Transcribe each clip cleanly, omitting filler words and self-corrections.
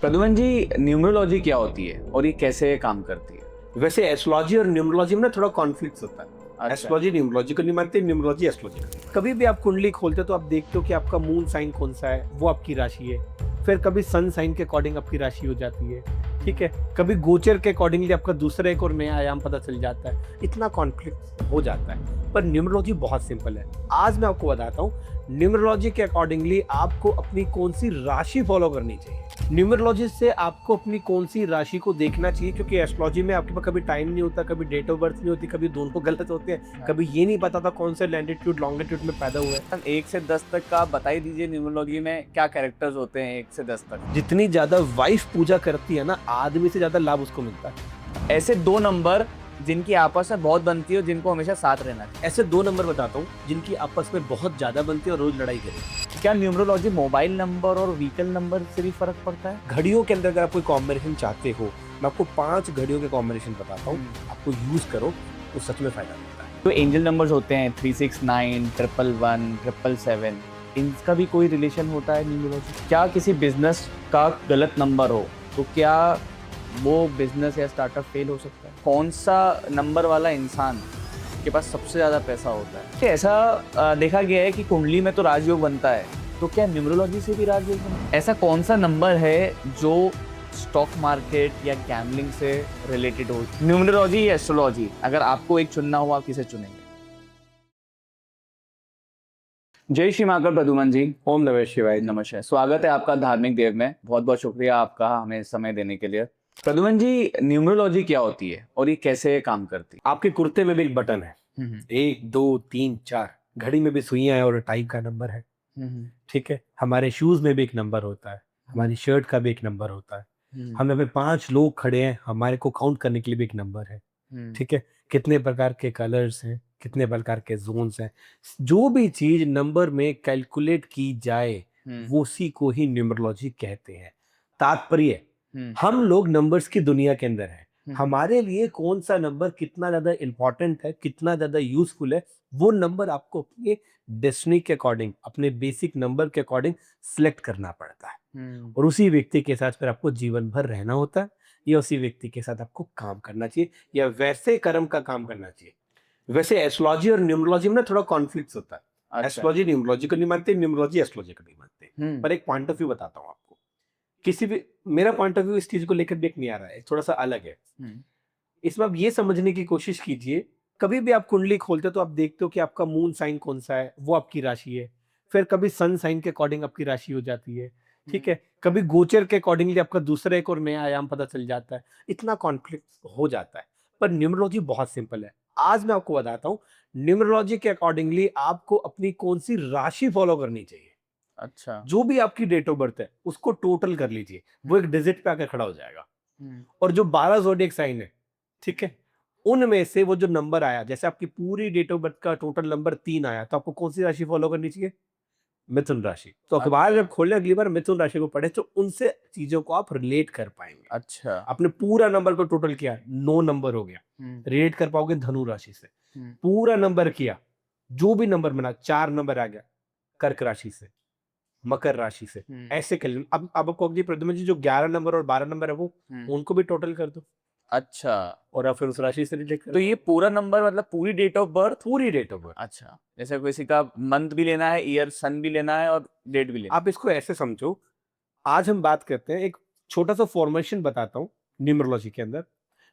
प्रद्युमन जी, numerology क्या होती है और ये कैसे काम करती है? वैसे एस्ट्रोलॉजी और न्यूमरोलॉजी में ना थोड़ा कॉन्फ्लिक्ट होता है। अच्छा। एस्ट्रोलॉजी न्यूमरोलॉजी को नहीं मानते, न्यूमरोलॉजी एस्ट्रोलॉजी को। कभी भी आप कुंडली खोलते हो तो आप देखते हो कि आपका मून साइन कौन सा है, वो आपकी राशि है। फिर कभी सन साइन के अकॉर्डिंग आपकी राशि हो जाती है, ठीक है। कभी गोचर के अकॉर्डिंगली आपका दूसरा एक और नया आयाम पता चल जाता है। इतना कॉन्फ्लिक्ट हो जाता है, पर न्यूमरोलॉजी बहुत सिंपल है। आज मैं आपको बताता हूँ न्यूमरोलॉजी के अकॉर्डिंगली आपको अपनी कौन सी राशि फॉलो करनी चाहिए। न्यूमरोलॉजी से आपको अपनी कौन सी राशि को देखना चाहिए, क्योंकि एस्ट्रोलॉजी में आपके पास कभी टाइम नहीं होता, कभी डेट ऑफ बर्थ नहीं होती, कभी दोनों गलत होते हैं, कभी ये नहीं पता था कौन से लैंगिट्यूड लॉन्गिट्यूड में पैदा हुआ है। 1 से 10 तक का आप बता ही दीजिए, न्यूमरोलॉजी में क्या कैरेक्टर्स होते हैं 1 से 10 तक? जितनी ज्यादा वाइफ पूजा करती है ना, आदमी से ज्यादा लाभ उसको मिलता है। ऐसे 2 नंबर जिनकी आपस में बहुत बनती है और जिनको हमेशा साथ रहना चाहिए। ऐसे 2 नंबर बताता हूँ जिनकी आपस में बहुत ज्यादा बनती है और रोज लड़ाई करें। क्या न्यूमरोलॉजी मोबाइल नंबर और व्हीकल नंबर से भी फर्क पड़ता है? घड़ियों के अंदर अगर आप कोई कॉम्बिनेशन चाहते हो, मैं आपको 5 घड़ियों के कॉम्बिनेशन बताता हूँ, आपको यूज करो तो सच में फायदा मिलता है। तो एंजल नंबर्स होते हैं 369, 111, 777, इनका भी कोई रिलेशन होता है न्यूमरोलॉजी? क्या किसी बिजनेस का गलत नंबर हो तो क्या वो बिजनेस या स्टार्टअप फेल हो सकता है? कौन सा नंबर वाला इंसान के पास सबसे ज़्यादा पैसा होता है? कि ऐसा देखा गया है कि कुंडली में तो राजयोग बनता है, तो क्या न्यूमरोलॉजी से भी राजयोग बनता है? ऐसा कौन सा नंबर है जो स्टॉक मार्केट या गैम्बलिंग से रिलेटेड हो? न्यूमरोलॉजी या एस्ट्रोलॉजी, अगर आपको एक चुनना हो, आप किसे चुनेंगे? जय श्री महाकाल प्रद्युमन जी। ओम नमः शिवाय। नमस्कार, स्वागत है आपका धार्मिक देव में। बहुत बहुत शुक्रिया आपका हमें समय देने के लिए। प्रद्युमन जी, न्यूमरोलॉजी क्या होती है और ये कैसे काम करती है? आपके कुर्ते में भी एक बटन है, 1 2 3 4। घड़ी में भी सुइयां है और टाइप का नंबर है, ठीक है। हमारे शूज में भी एक नंबर होता है, हमारी शर्ट का भी एक नंबर होता है। हम यहाँ पे 5 लोग खड़े हैं, हमारे को काउंट करने के लिए भी एक नंबर है, ठीक है। कितने प्रकार के कलर्स हैं, कितने प्रकार के जोन्स हैं, जो भी चीज नंबर में कैलकुलेट की जाए वो उसी को ही न्यूमरोलॉजी कहते हैं। तात्पर्य, हम लोग नंबर्स की दुनिया के अंदर हैं। हमारे लिए कौन सा नंबर कितना ज्यादा इंपॉर्टेंट है, कितना ज्यादा यूजफुल है, वो नंबर आपको अपने डेस्टिनी के अकॉर्डिंग, अपने बेसिक नंबर के अकॉर्डिंग सिलेक्ट करना पड़ता है। और उसी व्यक्ति के साथ फिर आपको जीवन भर रहना होता है, या उसी व्यक्ति के साथ आपको काम करना चाहिए, या वैसे कर्म का काम करना चाहिए। वैसे एस्ट्रोलॉजी और न्यूमरोलॉजी में ना थोड़ा कॉन्फ्लिक्ट होता है। अच्छा। एस्ट्रोलॉजी न्यूमरोलॉजी को नहीं मानते, न्यूमरोलॉजी एस्ट्रोलॉजी को नहीं मानते। पर एक पॉइंट ऑफ व्यू बताता हूँ आपको। किसी भी, मेरा पॉइंट ऑफ व्यू इस चीज को लेकर देख नहीं आ रहा है, थोड़ा सा अलग है। इसमें आप ये समझने की कोशिश कीजिए, कभी भी आप कुंडली खोलते हो तो आप देखते हो कि आपका मून साइन कौन सा है, वो आपकी राशि है। फिर कभी सन साइन के अकॉर्डिंग आपकी राशि हो जाती है, ठीक है। कभी गोचर के अकॉर्डिंगली आपका दूसरा एक और नया आयाम पता चल जाता है। इतना कॉन्फ्लिक्ट हो जाता है, पर न्यूमरोलॉजी बहुत सिंपल है। आज मैं आपको बताता हूँ न्यूमरोलॉजी के अकॉर्डिंगली आपको अपनी कौन सी राशि फॉलो करनी चाहिए। अच्छा। जो भी आपकी डेट ऑफ बर्थ है उसको टोटल कर लीजिए, वो एक डिजिट पे आकर खड़ा हो जाएगा। और जो 12 ज़ोडिएक साइन है, ठीक है, उनमें से वो जो नंबर आया, जैसे आपकी पूरी डेट ऑफ बर्थ का टोटल नंबर 3 आया, तो आपको कौन सी राशि फॉलो करनी चाहिए? मिथुन राशि। तो अखबार अच्छा। जब खोले अगली बार मिथुन राशि को पढ़े तो उनसे चीजों को आप रिलेट कर पाएंगे। अच्छा। आपने पूरा नंबर को टोटल किया, 9 नंबर हो गया, रिलेट कर पाओगे धनु राशि से। पूरा नंबर किया, जो भी नंबर बना, 4 नंबर आ गया कर्क राशि से, मकर राशि से, ऐसे कर लो। अब आपको जी प्रद्युमन जी, जो 11 नंबर और 12 नंबर है वो उनको भी टोटल कर दो, अच्छा। और आप फिर उस राशि से रिलेट तो करो। ये पूरा नंबर मतलब पूरी डेट ऑफ बर्थ? पूरी डेट ऑफ बर्थ। अच्छा, जैसे किसी का मंथ भी लेना है, ईयर, सन भी लेना है और डेट भी लेना आप इसको ऐसे समझो, आज हम बात करते हैं, एक छोटा सा फॉर्मेशन बताता हूँ न्यूमरोलॉजी के अंदर।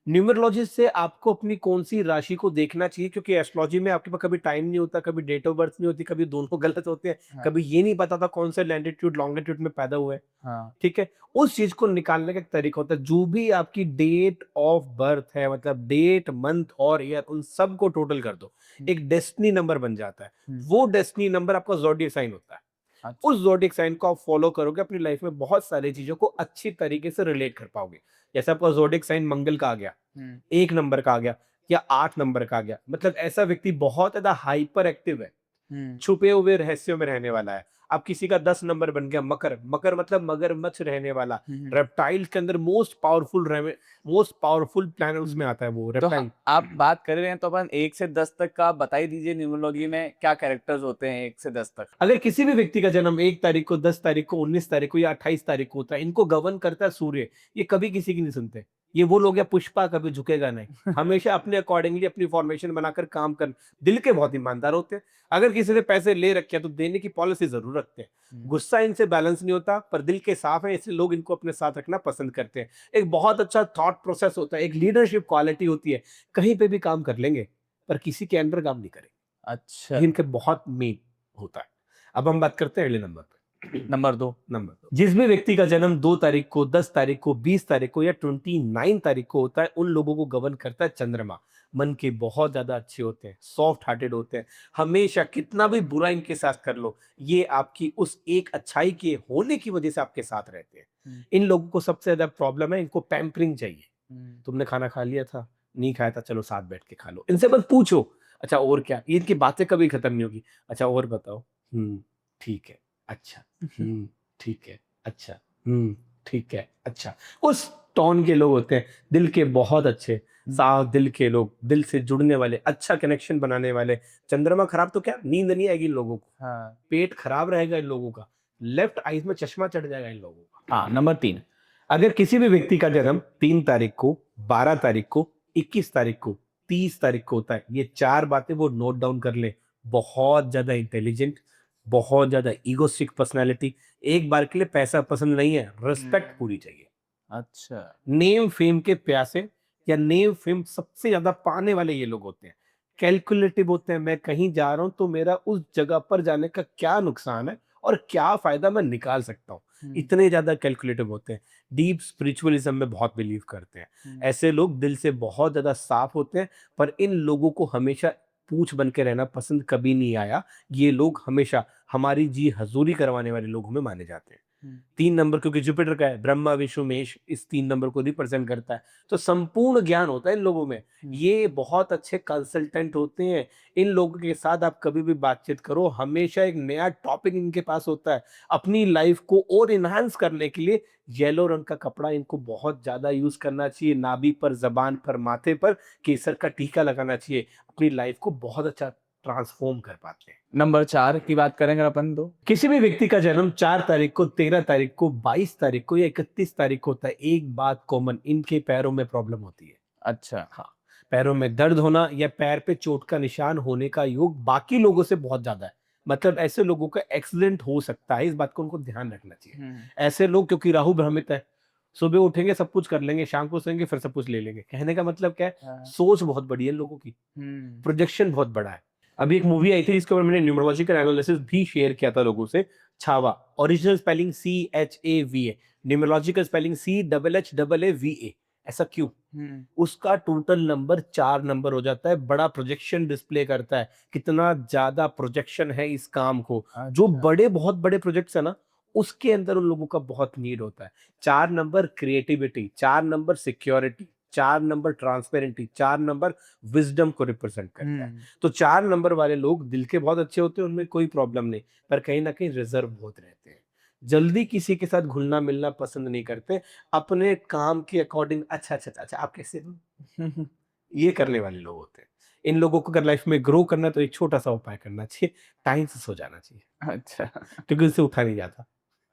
न्यूमरोलॉजी से आपको अपनी कौन सी राशि को देखना चाहिए, क्योंकि एस्ट्रोलॉजी में आपके पास कभी टाइम नहीं होता, कभी डेट ऑफ बर्थ नहीं होती, कभी दोनों गलत होते हैं, हाँ। कभी ये नहीं पता था कौन से लैंगिट्यूड लॉन्गिट्यूड में पैदा हुआ है, हाँ। ठीक है। उस चीज को निकालने का एक तरीका होता है। जो भी आपकी डेट ऑफ बर्थ है, मतलब डेट, मंथ और ईयर, उन सब को टोटल कर दो, एक डेस्टिनी नंबर बन जाता है। वो डेस्टिनी नंबर आपका ज़ोडिएक साइन होता है। अच्छा। उस ज़ोडिएक साइन को आप फॉलो करोगे, अपनी लाइफ में बहुत सारी चीजों को अच्छी तरीके से रिलेट कर पाओगे। जैसे आपका ज़ोडिएक साइन मंगल का आ गया, 1 नंबर का आ गया, या 8 नंबर का आ गया, मतलब ऐसा व्यक्ति बहुत ज्यादा हाइपर एक्टिव है, छुपे हुए रहस्यों में रहने वाला है। अब किसी का 10 नंबर बन गया मकर, मकर मतलब मगरमच्छ रहने वाला, रेप्टाइल के अंदर मोस्ट पावरफुल प्लैनेट उसमें आता है वो तो रेप्टाइल। आप बात कर रहे हैं तो अपन 1 से 10 तक का बता ही दीजिए, न्यूमरोलॉजी में क्या कैरेक्टर्स होते हैं 1 से 10 तक। अगर किसी भी व्यक्ति का जन्म 1 तारीख को, 10 तारीख को, 19 तारीख को या 28 तारीख को होता है, इनको गवर्न करता है सूर्य। ये कभी किसी की नहीं सुनते। ये वो लोग या पुष्पा कभी झुकेगा नहीं। हमेशा अपने अकॉर्डिंगली अपनी फॉर्मेशन बनाकर काम कर, दिल के बहुत ईमानदार होते हैं। अगर किसी से पैसे ले रखे हैं तो देने की पॉलिसी जरूर रखते हैं। गुस्सा इनसे बैलेंस नहीं होता, पर दिल के साफ है, इसलिए लोग इनको अपने साथ रखना पसंद करते हैं। एक बहुत अच्छा थॉट प्रोसेस होता है, एक लीडरशिप क्वालिटी होती है। कहीं पे भी काम कर लेंगे पर किसी के अंडर काम नहीं करेंगे। अच्छा, ये इनके बहुत मेन होता है। अब हम बात करते हैं अगले नंबर पे। नंबर 2। नंबर 2, जिस भी व्यक्ति का जन्म 2 तारीख को, 10 तारीख को, 20 तारीख को या 29 तारीख को होता है, उन लोगों को गवर्न करता है चंद्रमा। मन के बहुत ज्यादा अच्छे होते हैं, सॉफ्ट हार्टेड होते हैं। हमेशा कितना भी बुरा इनके साथ कर लो, ये आपकी उस एक अच्छाई के होने की वजह से आपके साथ रहते हैं। इन लोगों को सबसे ज्यादा प्रॉब्लम है, इनको पैम्परिंग चाहिए। तुमने खाना खा लिया था, नहीं खाया था, चलो साथ बैठ के खा लो। इनसे बस पूछो, अच्छा और क्या, ये इनकी बातें कभी खत्म नहीं होगी। अच्छा और बताओ, ठीक है, अच्छा, ठीक है, अच्छा, ठीक है, अच्छा। उस टोन के लोग होते हैं, दिल के बहुत अच्छे, साफ दिल के लोग, दिल से जुड़ने वाले, अच्छा कनेक्शन बनाने वाले। चंद्रमा खराब तो क्या, नींद नहीं आएगी इन लोगों को, हाँ, पेट खराब रहेगा इन लोगों का, लेफ्ट आईज में चश्मा चढ़ जाएगा इन लोगों का। हाँ, नंबर 3। अगर किसी भी व्यक्ति का जन्म 3 तारीख को, 12 तारीख को, 21 तारीख को, 30 तारीख को होता है, ये 4 बातें वो नोट डाउन कर ले। बहुत ज्यादा इंटेलिजेंट, बहुत ज्यादा ईगोस्टिक पर्सनालिटी, एक बार के लिए पैसा पसंद नहीं है, रिस्पेक्ट पूरी चाहिए। अच्छा। नेम फेम के प्यासे या नेम फेम सबसे ज्यादा पाने वाले ये लोग होते हैं। कैलकुलेटिव होते हैं, मैं कहीं जा रहा हूं तो मेरा उस जगह पर जाने का क्या नुकसान है और क्या फायदा मैं निकाल सकता हूँ, इतने ज्यादा कैलकुलेटिव होते हैं। डीप स्पिरिचुअलिज्म में बहुत बिलीव करते हैं। ऐसे लोग दिल से बहुत ज्यादा साफ होते हैं, पर इन लोगों को हमेशा पूछ बन के रहना पसंद कभी नहीं आया। ये लोग हमेशा हमारी जी हजूरी करवाने वाले लोगों में माने जाते हैं। 3 नंबर क्योंकि जुपिटर का है, ब्रह्मा विष्णु मेष इस 3 नंबर को रिप्रेजेंट करता है, तो संपूर्ण ज्ञान होता है इन लोगों में। ये बहुत अच्छे कंसल्टेंट होते हैं। इन लोगों के साथ आप कभी भी बातचीत करो, हमेशा एक नया टॉपिक इनके पास होता है। अपनी लाइफ को और इनहांस करने के लिए येलो रंग का कपड़ा इनको बहुत ज्यादा यूज करना चाहिए। नाभि पर, जबान पर, माथे पर केसर का टीका लगाना चाहिए। अपनी लाइफ को बहुत अच्छा ट्रांसफॉर्म कर पाते हैं। नंबर 4 की बात करेंगे अपन तो। किसी भी व्यक्ति का जन्म 4 तारीख को, 13 तारीख को, 22 तारीख को या 31 तारीख को होता है, एक बात कॉमन, इनके पैरों में प्रॉब्लम होती है। अच्छा। हाँ, पैरों में दर्द होना या पैर पे चोट का निशान होने का योग बाकी लोगों से बहुत ज्यादा है। मतलब ऐसे लोगों का एक्सीडेंट हो सकता है, इस बात को उनको ध्यान रखना चाहिए। ऐसे लोग, क्योंकि राहु भ्रमित है, सुबह उठेंगे सब कुछ कर लेंगे, शाम को सोएंगे फिर सब कुछ ले लेंगे। कहने का मतलब क्या है, हाँ। सोच बहुत बड़ी है इन लोगों की, प्रोजेक्शन बहुत बड़ा है। अभी एक मूवी आई थी जिसके ऊपर मैंने न्यूमरोलॉजिकल एनालिसिस भी शेयर किया था लोगों से, Chhaava. Original spelling CHAVA, numerological spelling CHHAAVA। ऐसा क्यों? उसका टोटल नंबर 4 नंबर हो जाता है। बड़ा प्रोजेक्शन डिस्प्ले करता है, कितना ज्यादा प्रोजेक्शन है इस काम को। जो बड़े, बहुत बड़े प्रोजेक्ट्स है ना, उसके अंदर उन लोगों का बहुत नीड होता है। 4 number creativity, 4 number security, 4 number transparency, 4 number wisdom को रिप्रेजेंट करता है। तो 4 नंबर वाले लोग दिल के बहुत अच्छे होते हैं, उनमें कोई प्रॉब्लम नहीं, पर कहीं ना कहीं रिजर्व बहुत रहते हैं। जल्दी किसी के साथ घुलना मिलना पसंद नहीं करते। अपने काम के अकॉर्डिंग, अच्छा अच्छा अच्छा आप कैसे हो? ये करने वाले लोग होते हैं। इन लोगों को अगर लाइफ में ग्रो करना है तो एक छोटा सा उपाय करना चाहिए, टाइम से सो जाना चाहिए, अच्छा। क्योंकि उससे उठा नहीं जाता।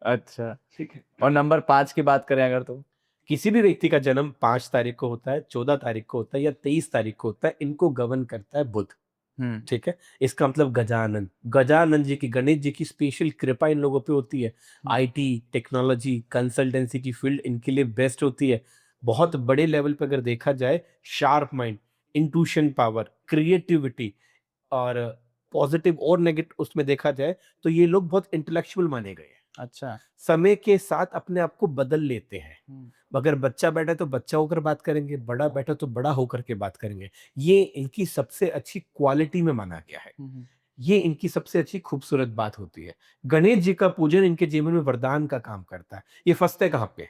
अच्छा, ठीक है। और नंबर 5 की बात करें अगर तो। किसी भी व्यक्ति का जन्म 5 तारीख को होता है, 14 तारीख को होता है या 23 तारीख को होता है, इनको गवर्न करता है बुध। ठीक है। इसका मतलब गजानन, गजानन जी की, गणेश जी की स्पेशल कृपा इन लोगों पे होती है। IT, टेक्नोलॉजी, कंसल्टेंसी की फील्ड इनके लिए बेस्ट होती है। बहुत बड़े लेवल पे अगर देखा जाए, sharp mind, intuition power, creativity और पॉजिटिव और नेगेटिव उसमें देखा जाए तो ये लोग बहुत इंटेलेक्चुअल माने गए हैं। अच्छा। समय के साथ अपने आप को बदल लेते हैं। अगर बच्चा बैठा है तो बच्चा होकर बात करेंगे, बड़ा बैठा तो बड़ा होकर के बात करेंगे। ये इनकी सबसे अच्छी क्वालिटी में माना गया है। ये इनकी सबसे अच्छी खूबसूरत बात होती है। गणेश जी का पूजन इनके जीवन में वरदान का काम करता है। ये फंसते कहाँ पे?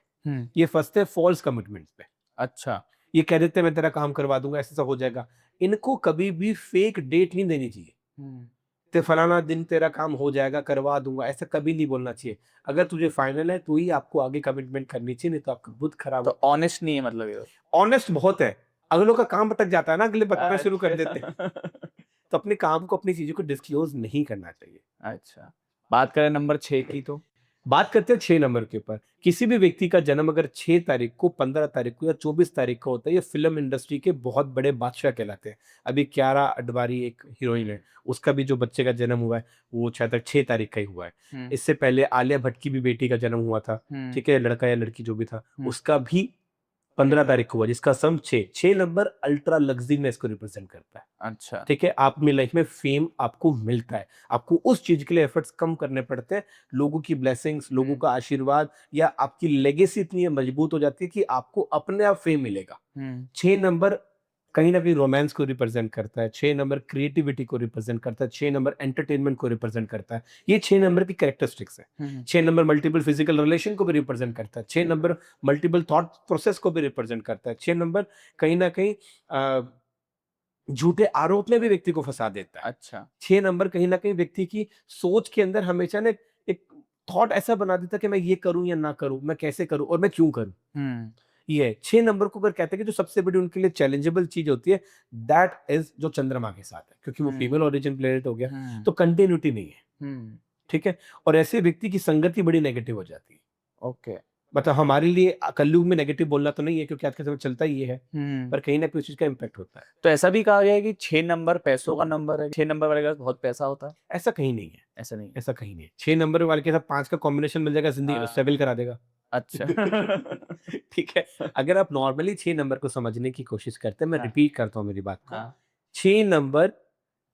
ये फंसते फॉल्स कमिटमेंट्स पे। अच्छा। ये कह देते हैं मैं तेरा काम करवा दूंगा, ऐसा हो जाएगा। इनको कभी भी फेक डेट नहीं देनी चाहिए। ते फलाना दिन तेरा काम हो जाएगा, करवा दूंगा, ऐसा कभी नहीं बोलना चाहिए। अगर तुझे फाइनल है तो ही आपको आगे कमिटमेंट करनी चाहिए, नहीं तो आपका बुद्ध खराब तो ऑनेस्ट नहीं है मतलब ये। ऑनेस्ट बहुत है, अगलों का काम अटक जाता है ना, अगले बचपन शुरू कर देते हैं। अच्छा। तो अपने काम को, अपनी चीजों को डिस्क्लोज नहीं करना चाहिए। अच्छा, बात करें नंबर 6 की तो। बात करते हैं 6 नंबर के ऊपर। किसी भी व्यक्ति का जन्म अगर 6 तारीख को, 15 तारीख को या 24 तारीख को होता है, ये फिल्म इंडस्ट्री के बहुत बड़े बादशाह कहलाते हैं। अभी कियारा अडवाणी एक हीरोइन है, उसका भी जो बच्चे का जन्म हुआ है वो शायद 6 तारीख का ही हुआ है। इससे पहले आलिया भट्ट की भी बेटी का जन्म हुआ था, ठीक है, लड़का या लड़की जो भी था, उसका भी 15 तारीख को हुआ, जिसका सम 6 नंबर अल्ट्रा लग्जरीनेस को रिप्रेजेंट करता है। अच्छा। ठीक है, आप अपनी लाइफ में फेम आपको मिलता है, आपको उस चीज के लिए एफर्ट्स कम करने पड़ते हैं, लोगों की ब्लेसिंग्स, लोगों का आशीर्वाद या आपकी लेगेसी इतनी मजबूत हो जाती है कि आपको अपने आप फेम मिलेगा। 6 नंबर कहीं ना कहीं रोमांस को रिप्रेजेंट करता है, 6 नंबर क्रिएटिविटी को रिप्रेजेंट करता है, 6 नंबर एंटरटेनमेंट को रिप्रेजेंट करता है। ये 6 नंबर की कैरेक्टरिस्टिक्स है। 6 नंबर मल्टीपल फिजिकल रिलेशन को भी रिप्रेजेंट करता है, 6 नंबर मल्टीपल थॉट प्रोसेस को भी रिप्रेजेंट करता है, 6 नंबर कहीं ना कहीं झूठे आरोप में भी व्यक्ति को फंसा देता है। अच्छा। 6 नंबर कहीं न कहीं व्यक्ति की सोच के अंदर हमेशा ना एक थॉट ऐसा बना देता है कि मैं ये करूँ या ना करूँ, मैं कैसे करूँ और मैं क्यों करूँ? ये है। 6 नंबर को अगर कहते हैं कि जो सबसे बड़ी उनके लिए चैलेंजेबल चीज़ होती है, दैट इज़ जो चंद्रमा के साथ है, क्योंकि वो फीमेल ओरिजिन प्लैनेट हो गया, तो कंटिन्यूटी नहीं है, ठीक है? और ऐसे व्यक्ति की संगति बड़ी नेगेटिव हो जाती है। ओके। मतलब हमारे लिए कलयुग में नेगेटिव बोलना तो नहीं है, क्योंकि आज के समय चलता ही ये है, पर कहीं न कहीं उस चीज़ का इम्पैक्ट होता है। तो ऐसा भी कहा गया है कि 6 नंबर पैसों का नंबर है, 6 नंबर वाले के पास बहुत पैसा होता है? ऐसा कहीं नहीं है। ऐसा नहीं है? ऐसा कहीं नहीं है। 6 नंबर वाले के साथ 5 का कॉम्बिनेशन मिल जाएगा, ज़िंदगी हाँ। स्टेबल करा देगा। अच्छा। ठीक है? अगर आप नॉर्मली 6 नंबर को समझने की कोशिश करते हैं, मैं हाँ। रिपीट करता हूँ मेरी बात को। हाँ। 6 नंबर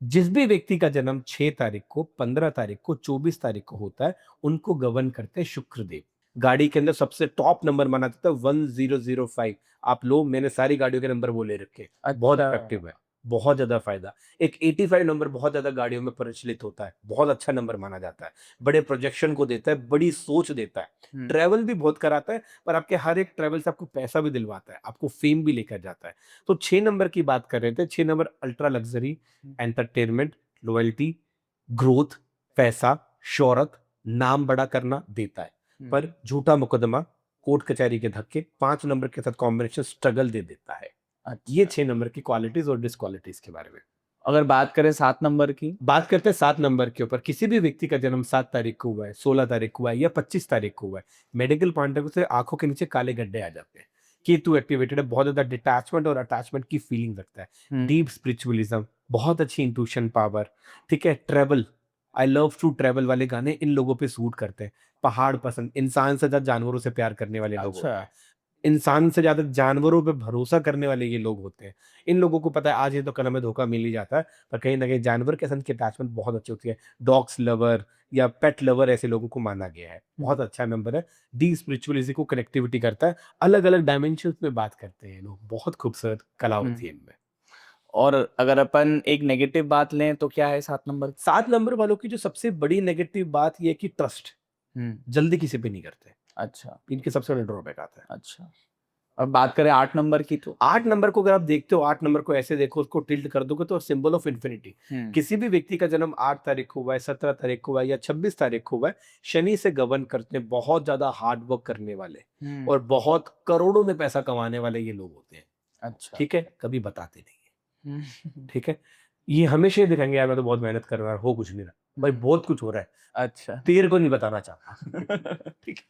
जिस भी व्यक्ति का जन्म 6 तारीख को, 15 तारीख को, 24 तारीख को होता है, उनको गवर्न करते हैं शुक्रदेव। गाड़ी के अंदर सबसे टॉप नंबर माना जाता है 1005। आप लो, मैंने सारी गाड़ियों के नंबर वो ले रखे हैं। बहुत अच्छा। इफेक्टिव है, बहुत ज़्यादा फ़ायदा। एक 85 नंबर बहुत ज़्यादा गाड़ियों में प्रचलित होता है, बहुत अच्छा नंबर माना जाता है। बड़े प्रोजेक्शन को देता है, बड़ी सोच देता है, ट्रैवल भी बहुत कराता है, पर आपके हर एक ट्रैवल से आपको पैसा भी दिलवाता है, आपको फेम भी लेकर जाता है। तो 6 नंबर की बात कर रहे थे, 6 number ultra luxury, entertainment, loyalty, growth, पैसा, शोहरत, नाम बड़ा करना देता है। पर झूठा मुकदमा, कोर्ट कचहरी के धक्के, 5 नंबर के साथ कॉम्बिनेशन स्ट्रगल दे देता है। ये 6 नंबर की क्वालिटीज़ और डिसक्वालिटीज़ के बारे में। अगर बात करें 7 नंबर की? बात करते हैं 7 नंबर के ऊपर। किसी भी व्यक्ति का जन्म 7 तारीख को हुआ है, 16 तारीख को हुआ है या 25 तारीख को हुआ है, मेडिकल पॉइंट ऑफ व्यू से आँखों के नीचे काले गड्ढे आ जाते हैं। केतु एक्टिवेटेड है, बहुत ज़्यादा डिटैचमेंट और अटैचमेंट की फीलिंग रखता है। डीप स्पिरिचुअलिज़्म, बहुत अच्छी इंट्यूशन पावर, ठीक है? Travel, I love to travel वाले गाने इन लोगों पे सूट करते हैं। पहाड़ पसंद, इंसान से ज़्यादा जानवरों से प्यार करने वाले लोग होते हैं। इंसान से ज़्यादा जानवरों पे भरोसा करने वाले ये लोग होते हैं। इन लोगों को पता है आज ये तो कल हमें धोखा मिल ही जाता है, पर कहीं न कहीं जानवर के साथ की अटैचमेंट बहुत अच्छी होती है। डॉग्स लवर या पेट लवर ऐसे लोगों को माना गया है। बहुत अच्छा नंबर है। डीप स्पिरिचुअलिज़म को कनेक्टिविटी करता है। अलग-अलग डायमेंशंस में बात करते हैं ये लोग। बहुत खूबसूरत कला होती है इनमें। और अगर अपन एक नेगेटिव बात लें तो क्या है 7 नंबर? 7 नंबर वालों की जो सबसे बड़ी नेगेटिव बात ये है कि ट्रस्ट, जल्दी किसी पे नहीं करते। अच्छा। इनके सबसे बड़ा ड्रॉबैक आता है। अच्छा। और बात करें 8 नंबर की तो? 8 नंबर को अगर आप देखते हो, 8 नंबर को ऐसे देखो, उसको टिल्ट कर दोगे तो सिंबल ऑफ इन्फिनिटी। किसी भी व्यक्ति का जन्म 8 तारीख को हुआ है, 17 तारीख को हुआ है या 26 तारीख को हुआ है, शनि से गवर्न करते हैं, बहुत ज़्यादा हार्ड वर्क करने वाले और बहुत करोड़ों में पैसा कमाने वाले ये लोग होते हैं। अच्छा। ठीक है? कभी बताते नहीं है। ठीक है? ये हमेशा ही दिखाएँगे यार मैं तो बहुत मेहनत कर रहा हूँ, हो कुछ नहीं रहा। भाई बहुत कुछ हो रहा है। अच्छा। तेरे को नहीं बताना चाहता। ठीक है?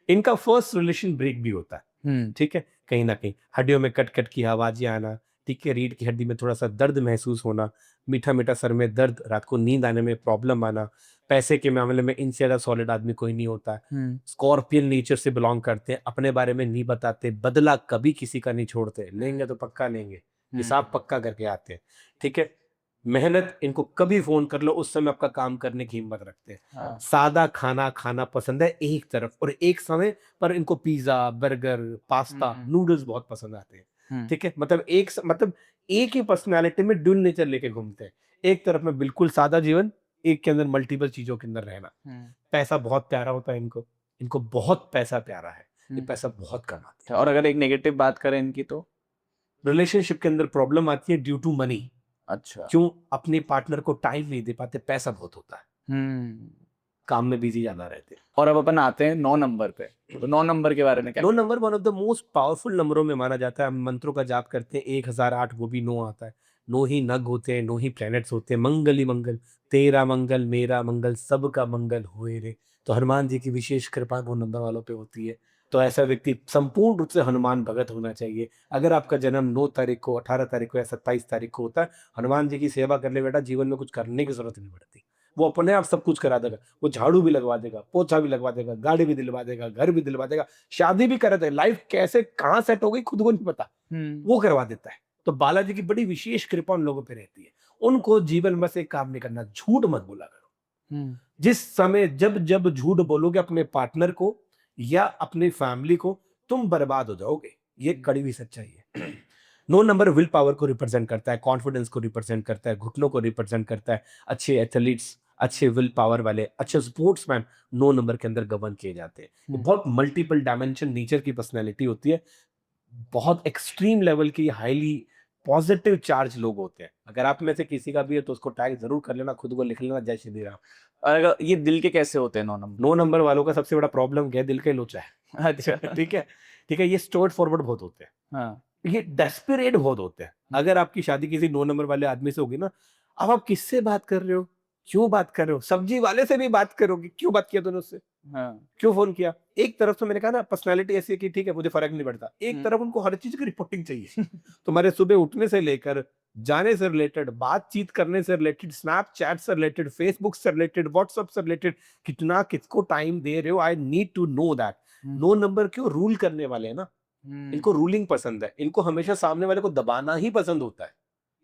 इनका फर्स्ट रिलेशन ब्रेक भी होता है। ठीक है? कहीं न कहीं हड्डियों में कट-कट की आवाज़ें आना, ठीक है? रीढ़ की हड्डी में थोड़ा-सा दर्द महसूस होना, मीठा-मीठा सर में दर्द, रात को नींद आने में प्रॉब्लम आना, पैसे के मामले में इनसे ज़्यादा सॉलिड आदमी कोई नहीं होता है। स्कॉर्पियन नेचर से बिलॉन्ग करते हैं, अपने बारे में नहीं बताते, बदला कभी किसी का नहीं छोड़ते, लेंगे तो पक्का लेंगे, हिसाब पक्का करके आते हैं। ठीक है? मेहनत, इनको कभी फ़ोन कर लो उस समय आपका काम करने की हिम्मत रखते हैं। हाँ। सादा खाना खाना पसंद है एक तरफ और एक समय पर इनको पिज़्ज़ा, बर्गर, पास्ता, नूडल्स बहुत पसंद आते हैं। ठीक है? मतलब एक ही पर्सनैलिटी में ड्यूल नेचर लेके घूमते हैं। एक तरफ में बिल्कुल सादा जीवन, एक के अंदर मल्टीपल चीज़ों के अंदर रहना। पैसा बहुत प्यारा होता है इनको, इनको बहुत पैसा प्यारा है। ये पैसा बहुत कमाते हैं। और अगर एक नेगेटिव बात करें इनकी तो? रिलेशनशिप के अंदर प्रॉब्लम आती है ड्यू टू मनी। अच्छा। क्यों? अपने पार्टनर को टाइम नहीं दे पाते, पैसा बहुत होता है, हम्म। काम में बिजी ज्यादा रहते हैं। और अब अपन आते हैं 9 नंबर पे, तो 9 नंबर के बारे में क्या? 9 number one of the most powerful नंबरों में माना जाता है। हम मंत्रों का जाप करते हैं 1008, वो भी 9 आता है। 9 ही नग होते हैं, 9 ही प्लैनेट्स होते हैं। मंगल ही मंगल, तेरा मंगल मेरा मंगल, सबका मंगल होए रे। तो हनुमान जी की विशेष कृपा 9 नंबर वालों पे होती है। तो ऐसा व्यक्ति संपूर्ण रूप से हनुमान भगत होना चाहिए। अगर आपका जन्म 9 तारीख को, 18 तारीख को या 27 तारीख को होता है, हनुमान जी की सेवा कर ले बेटा, जीवन में कुछ करने की जरूरत नहीं पड़ती। वो अपने आप सब कुछ करा देगा। वो झाड़ू भी लगवा देगा, पोछा भी लगवा देगा, गाड़ी भी दिलवा देगा, घर भी दिलवा देगा, शादी भी कर देगा। लाइफ कैसे कहाँ सेट हो गई खुद को नहीं पता, वो करवा देता है। तो बालाजी की बड़ी विशेष कृपा उन लोगों पे रहती है। उनको जीवन में से एक काम नहीं करना, झूठ मत बोला करो। जिस समय जब जब झूठ बोलोगे अपने पार्टनर को या अपनी फैमिली को, तुम बर्बाद हो जाओगे। ये कड़ी हुई सच्चाई है। 9 नंबर विल पावर को रिप्रेजेंट करता है, कॉन्फिडेंस को रिप्रेजेंट करता है, घुटनों को रिप्रेजेंट करता है। अच्छे एथलीट्स, अच्छे विल पावर वाले, अच्छे स्पोर्ट्समैन 9 नंबर के अंदर गवर्न किए जाते हैं। ये बहुत मल्टीपल डायमेंशन नेचर की पर्सनैलिटी होती है। बहुत एक्सट्रीम लेवल की हाईली पॉजिटिव चार्ज लोग होते हैं। अगर आप में से किसी का भी है तो उसको टैग जरूर कर लेना, खुद को लिख लेना, जय श्री राम। और अगर ये दिल के कैसे होते हैं 9 नंबर? 9 नंबर वालों का सबसे बड़ा प्रॉब्लम क्या है? दिल का ही लोचा है। अच्छा। ठीक है, ठीक है। ये स्ट्रेट फॉरवर्ड बहुत होते हैं, हाँ। ये डेस्परेट बहुत होते हैं। अगर आपकी शादी किसी 9 नंबर वाले आदमी से होगी ना, अब आप किससे बात कर रहे हो, क्यों बात कर रहे हो? सब्जी वाले से भी बात करोगे, क्यों बात किया तूने उससे, हाँ। क्यों फोन किया? एक तरफ तो मैंने कहा ना, पर्सनालिटी ऐसी है कि ठीक है मुझे फर्क नहीं पड़ता, एक तरफ उनको हर चीज की रिपोर्टिंग चाहिए। तुम्हारे सुबह उठने से लेकर जाने से रिलेटेड, बातचीत करने से रिलेटेड, स्नैपचैट से रिलेटेड, फेसबुक से रिलेटेड, व्हाट्सएप से रिलेटेड, कितना किसको टाइम दे रहे हो। I need to know that. 9 number क्यों रूल करने वाले हैं ना, इनको रूलिंग पसंद है। इनको हमेशा सामने वाले को दबाना ही पसंद होता है।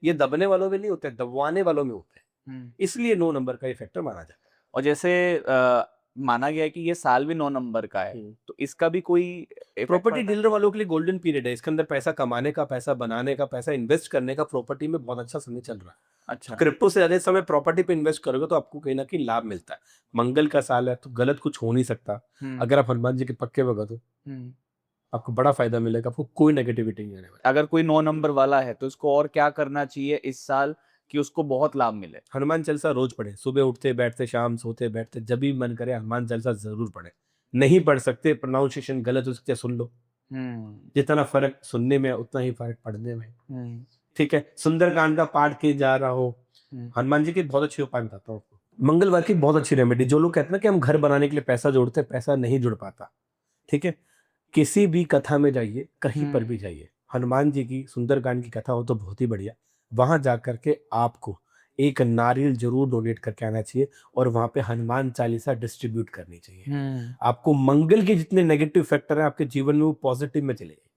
ये दबने वालों में नहीं होते, दबवाने वालों में होते हैं। इसलिए 9 नंबर का ये फैक्टर माना जाता है। और जैसे माना गया है कि ये साल भी 9 नंबर का है, तो इसका भी कोई प्रॉपर्टी डीलर वालों के लिए गोल्डन पीरियड है। इसके अंदर पैसा कमाने का, पैसा बनाने का, पैसा इन्वेस्ट करने का, प्रॉपर्टी में बहुत अच्छा समय चल रहा है। अच्छा। क्रिप्टो से ज्यादा समय प्रॉपर्टी पे इन्वेस्ट करोगे तो आपको कहीं ना कहीं लाभ मिलता है। मंगल का साल है तो गलत कुछ हो नहीं सकता। अगर आप हनुमान जी के पक्के भगत हो, आपको बड़ा फायदा मिलेगा, आपको कोई नेगेटिविटी नहीं आने वाली। अगर कोई 9 नंबर वाला है तो उसको और क्या करना चाहिए इस साल कि उसको बहुत लाभ मिले? हनुमान चालीसा रोज पढ़े, सुबह उठते बैठते, शाम सोते बैठते, जब भी मन करे हनुमान चालीसा जरूर पढ़े। नहीं पढ़ सकते, प्रोनाउंसिएशन गलत हो सकते, सुन लो। जितना फर्क सुनने में है उतना ही फर्क पढ़ने में है। ठीक है, सुंदरकांड का पाठ किए जा रहा हो। हनुमान जी के बहुत अच्छे उपाय बताता हूँ आपको। मंगलवार की बहुत अच्छी रेमेडी। जो लोग कहते हैं ना कि हम घर बनाने के लिए पैसा जोड़ते हैं, पैसा नहीं जुड़ पाता। ठीक है, किसी भी कथा में जाइए, कहीं पर भी जाइए, हनुमान जी की सुंदरकांड की कथा हो तो बहुत ही बढ़िया। वहां जाकर के आपको एक नारियल जरूर डोनेट करके आना चाहिए और वहां पे हनुमान चालीसा डिस्ट्रीब्यूट करनी चाहिए। आपको मंगल के जितने नेगेटिव फैक्टर हैं आपके जीवन में, वो पॉजिटिव में चले जाएंगे।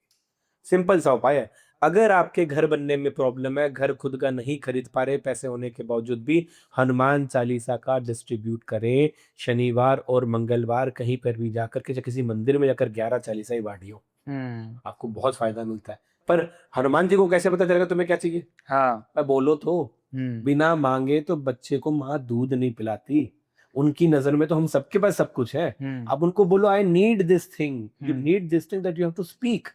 सिंपल सा उपाय है। अगर आपके घर बनने में प्रॉब्लम है, घर खुद का नहीं खरीद पा रहे पैसे होने के बावजूद भी, हनुमान चालीसा का डिस्ट्रीब्यूट करें। शनिवार और मंगलवार कहीं पर भी जाकर के, किसी मंदिर में जाकर 11 चालीसा ही बांटियो, आपको बहुत फायदा मिलता है। पर हनुमान जी को कैसे पता चलेगा तुम्हें क्या चाहिए? हाँ। मैं बोलो तो, बिना मांगे तो बच्चे को माँ दूध नहीं पिलाती। उनकी नजर में तो हम सबके पास सब कुछ है। अब उनको बोलो I need this thing, you need this thing, that you have to speak.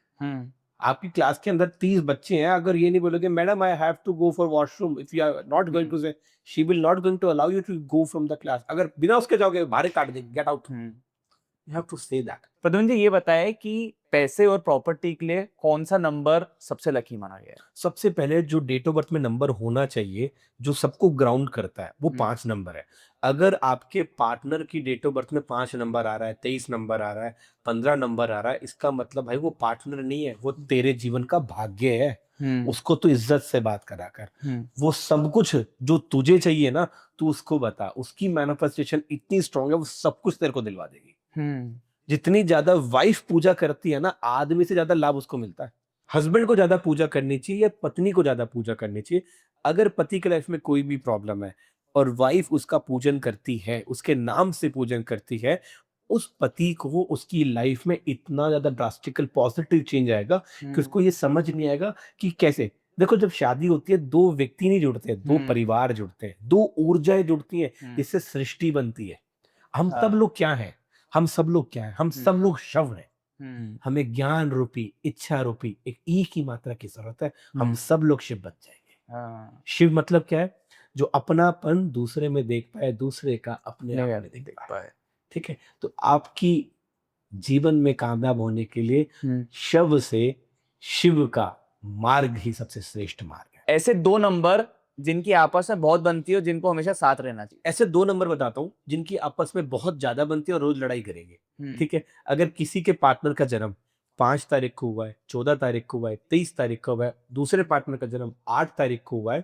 आपकी क्लास के अंदर 30 बच्चे हैं, अगर ये नहीं बोलोगे madam I have to go for washroom, if you are not going to say, she will not going to allow you to go from the class. अगर बिना उसके जाओगे बाहर ही काट देंगे, get out. You have to say that. Pradyumna जी ये बताएं कि पैसे और प्रॉपर्टी के लिए कौन सा नंबर सबसे लकी माना गया है? सबसे पहले जो डेट ऑफ बर्थ में नंबर होना चाहिए, जो सबको ग्राउंड करता है, वो 5 नंबर है। अगर आपके पार्टनर की डेट ऑफ बर्थ में 5 नंबर आ रहा है, 23 नंबर आ रहा है, 15 नंबर आ रहा है, इसका मतलब भाई वो पार्टनर नहीं है, वो तेरे जीवन का भाग्य है। उसको तो इज्जत से बात करा कर। वो सब कुछ जो तुझे चाहिए ना, तू उसको बता। उसकी मैनिफेस्टेशन इतनी स्ट्रांग है, वो सब कुछ तेरे को दिलवा देगी। जितनी ज्यादा वाइफ पूजा करती है ना, आदमी से ज्यादा लाभ उसको मिलता है। हस्बैंड को ज्यादा पूजा करनी चाहिए या पत्नी को ज्यादा पूजा करनी चाहिए? अगर पति के लाइफ में कोई भी प्रॉब्लम है और वाइफ उसका पूजन करती है, उसके नाम से पूजन करती है, उस पति को उसकी लाइफ में इतना ज्यादा ड्रास्टिकल पॉजिटिव चेंज आएगा कि उसको ये समझ नहीं आएगा कि कैसे। देखो, जब शादी होती है, 2 व्यक्ति नहीं जुड़ते, 2 परिवार जुड़ते हैं, 2 ऊर्जाएं जुड़ती हैं, इससे सृष्टि बनती है। हम सब लोग क्या हैं? हम सब लोग क्या हैं? हम सब लोग शव हैं। हमें ज्ञान रूपी, इच्छा रूपी एक ई की मात्रा की जरूरत है। हम सब लोग शिव बन जाएंगे। हाँ, शिव मतलब क्या है? जो अपनापन दूसरे में देख पाए, दूसरे का अपने नहीं आप यार, में देख देख पाए। पाए। ठीक है? तो आपकी जीवन में कामयाब होने के लिए हम्म। शव से शिव का मार्ग ही सबसे श्रेष्ठ मार्ग है। ऐसे 2 नंबर जिनकी आपस में बहुत बनती है और जिनको हमेशा साथ रहना चाहिए। ऐसे 2 नंबर बताता हूँ जिनकी आपस में बहुत ज़्यादा बनती है और रोज़ लड़ाई करेंगे। हम्म। ठीक है? अगर किसी के पार्टनर का जन्म 5 तारीख को हुआ है, 14 तारीख को हुआ है, 23 तारीख को हुआ है, दूसरे पार्टनर का जन्म 8 तारीख को हुआ है,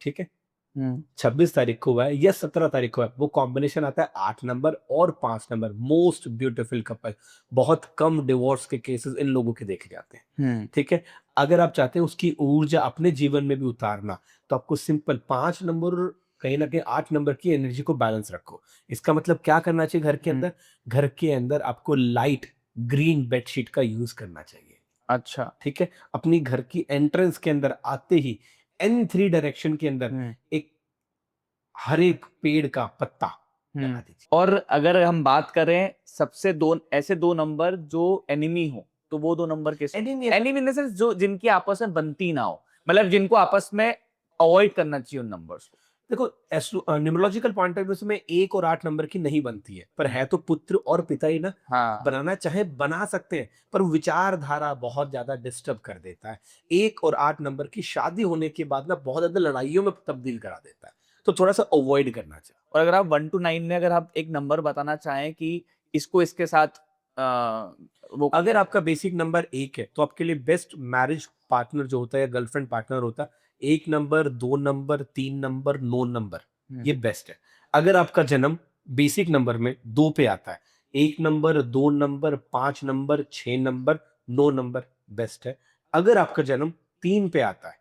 ठीक है? हम्म। 26 तारीख को हुआ है या 17 तारीख को है, वो कॉम्बिनेशन आता है 8 नंबर और 5 नंबर। Most beautiful couple. बहुत कम डिवोर्स के केसेस इन लोगों के देखे जाते हैं। हम्म। ठीक है? अगर आप चाहते हैं उसकी ऊर्जा अपने जीवन में भी उतारना, तो आपको सिंपल 5 नंबर और कहीं न कहीं 8 नंबर की एनर्जी को बैलेंस रखो। इसका मतलब क्या करना चाहिए घर के अंदर? घर के अंदर आपको लाइट ग्रीन बेडशीट का यूज़ करना चाहिए। अच्छा। ठीक है? अपनी घर की एंट्रेंस के अंदर आते ही N3 डायरेक्शन के अंदर हम्म। एक हर एक पेड़ का पत्ता लगा दीजिए। और अगर हम बात करें सबसे 2 ऐसे 2 नंबर जो एनिमी हो, तो वो 2 नंबर किस enemy enemy in the sense जो जिनकी आपस में बनती ना हो, मतलब जिनको आपस में अवॉइड करना चाहिए उन नंबर्स को। देखो, न्यूमरोलॉजिकल पॉइंट ऑफ व्यू से में 1 और 8 नंबर की नहीं बनती है, पर है तो पुत्र और पिता ही ना। हाँ। बनाना चाहे बना सकते हैं, पर विचारधारा बहुत ज्यादा डिस्टर्ब कर देता है। 1 और 8 नंबर की शादी होने के बाद ना बहुत ज्यादा लड़ाइयों में तब्दील करा देता है, तो थोड़ा सा अवॉइड करना चाहिए। और अगर आप 1 टू 9 में अगर आप एक नंबर बताना चाहें कि इसको इसके साथ वो अगर आपका बेसिक नंबर 1 है, तो आपके लिए बेस्ट मैरिज पार्टनर जो होता है या गर्लफ्रेंड पार्टनर होता है, 1 नंबर, 2 नंबर, 3 नंबर, 9 नंबर, ये बेस्ट है। अगर आपका जन्म बेसिक नंबर में 2 पे आता है, 1 number, 2 number, 5 number, 6 number, 9 number best है। अगर आपका जन्म 3 पे आता है,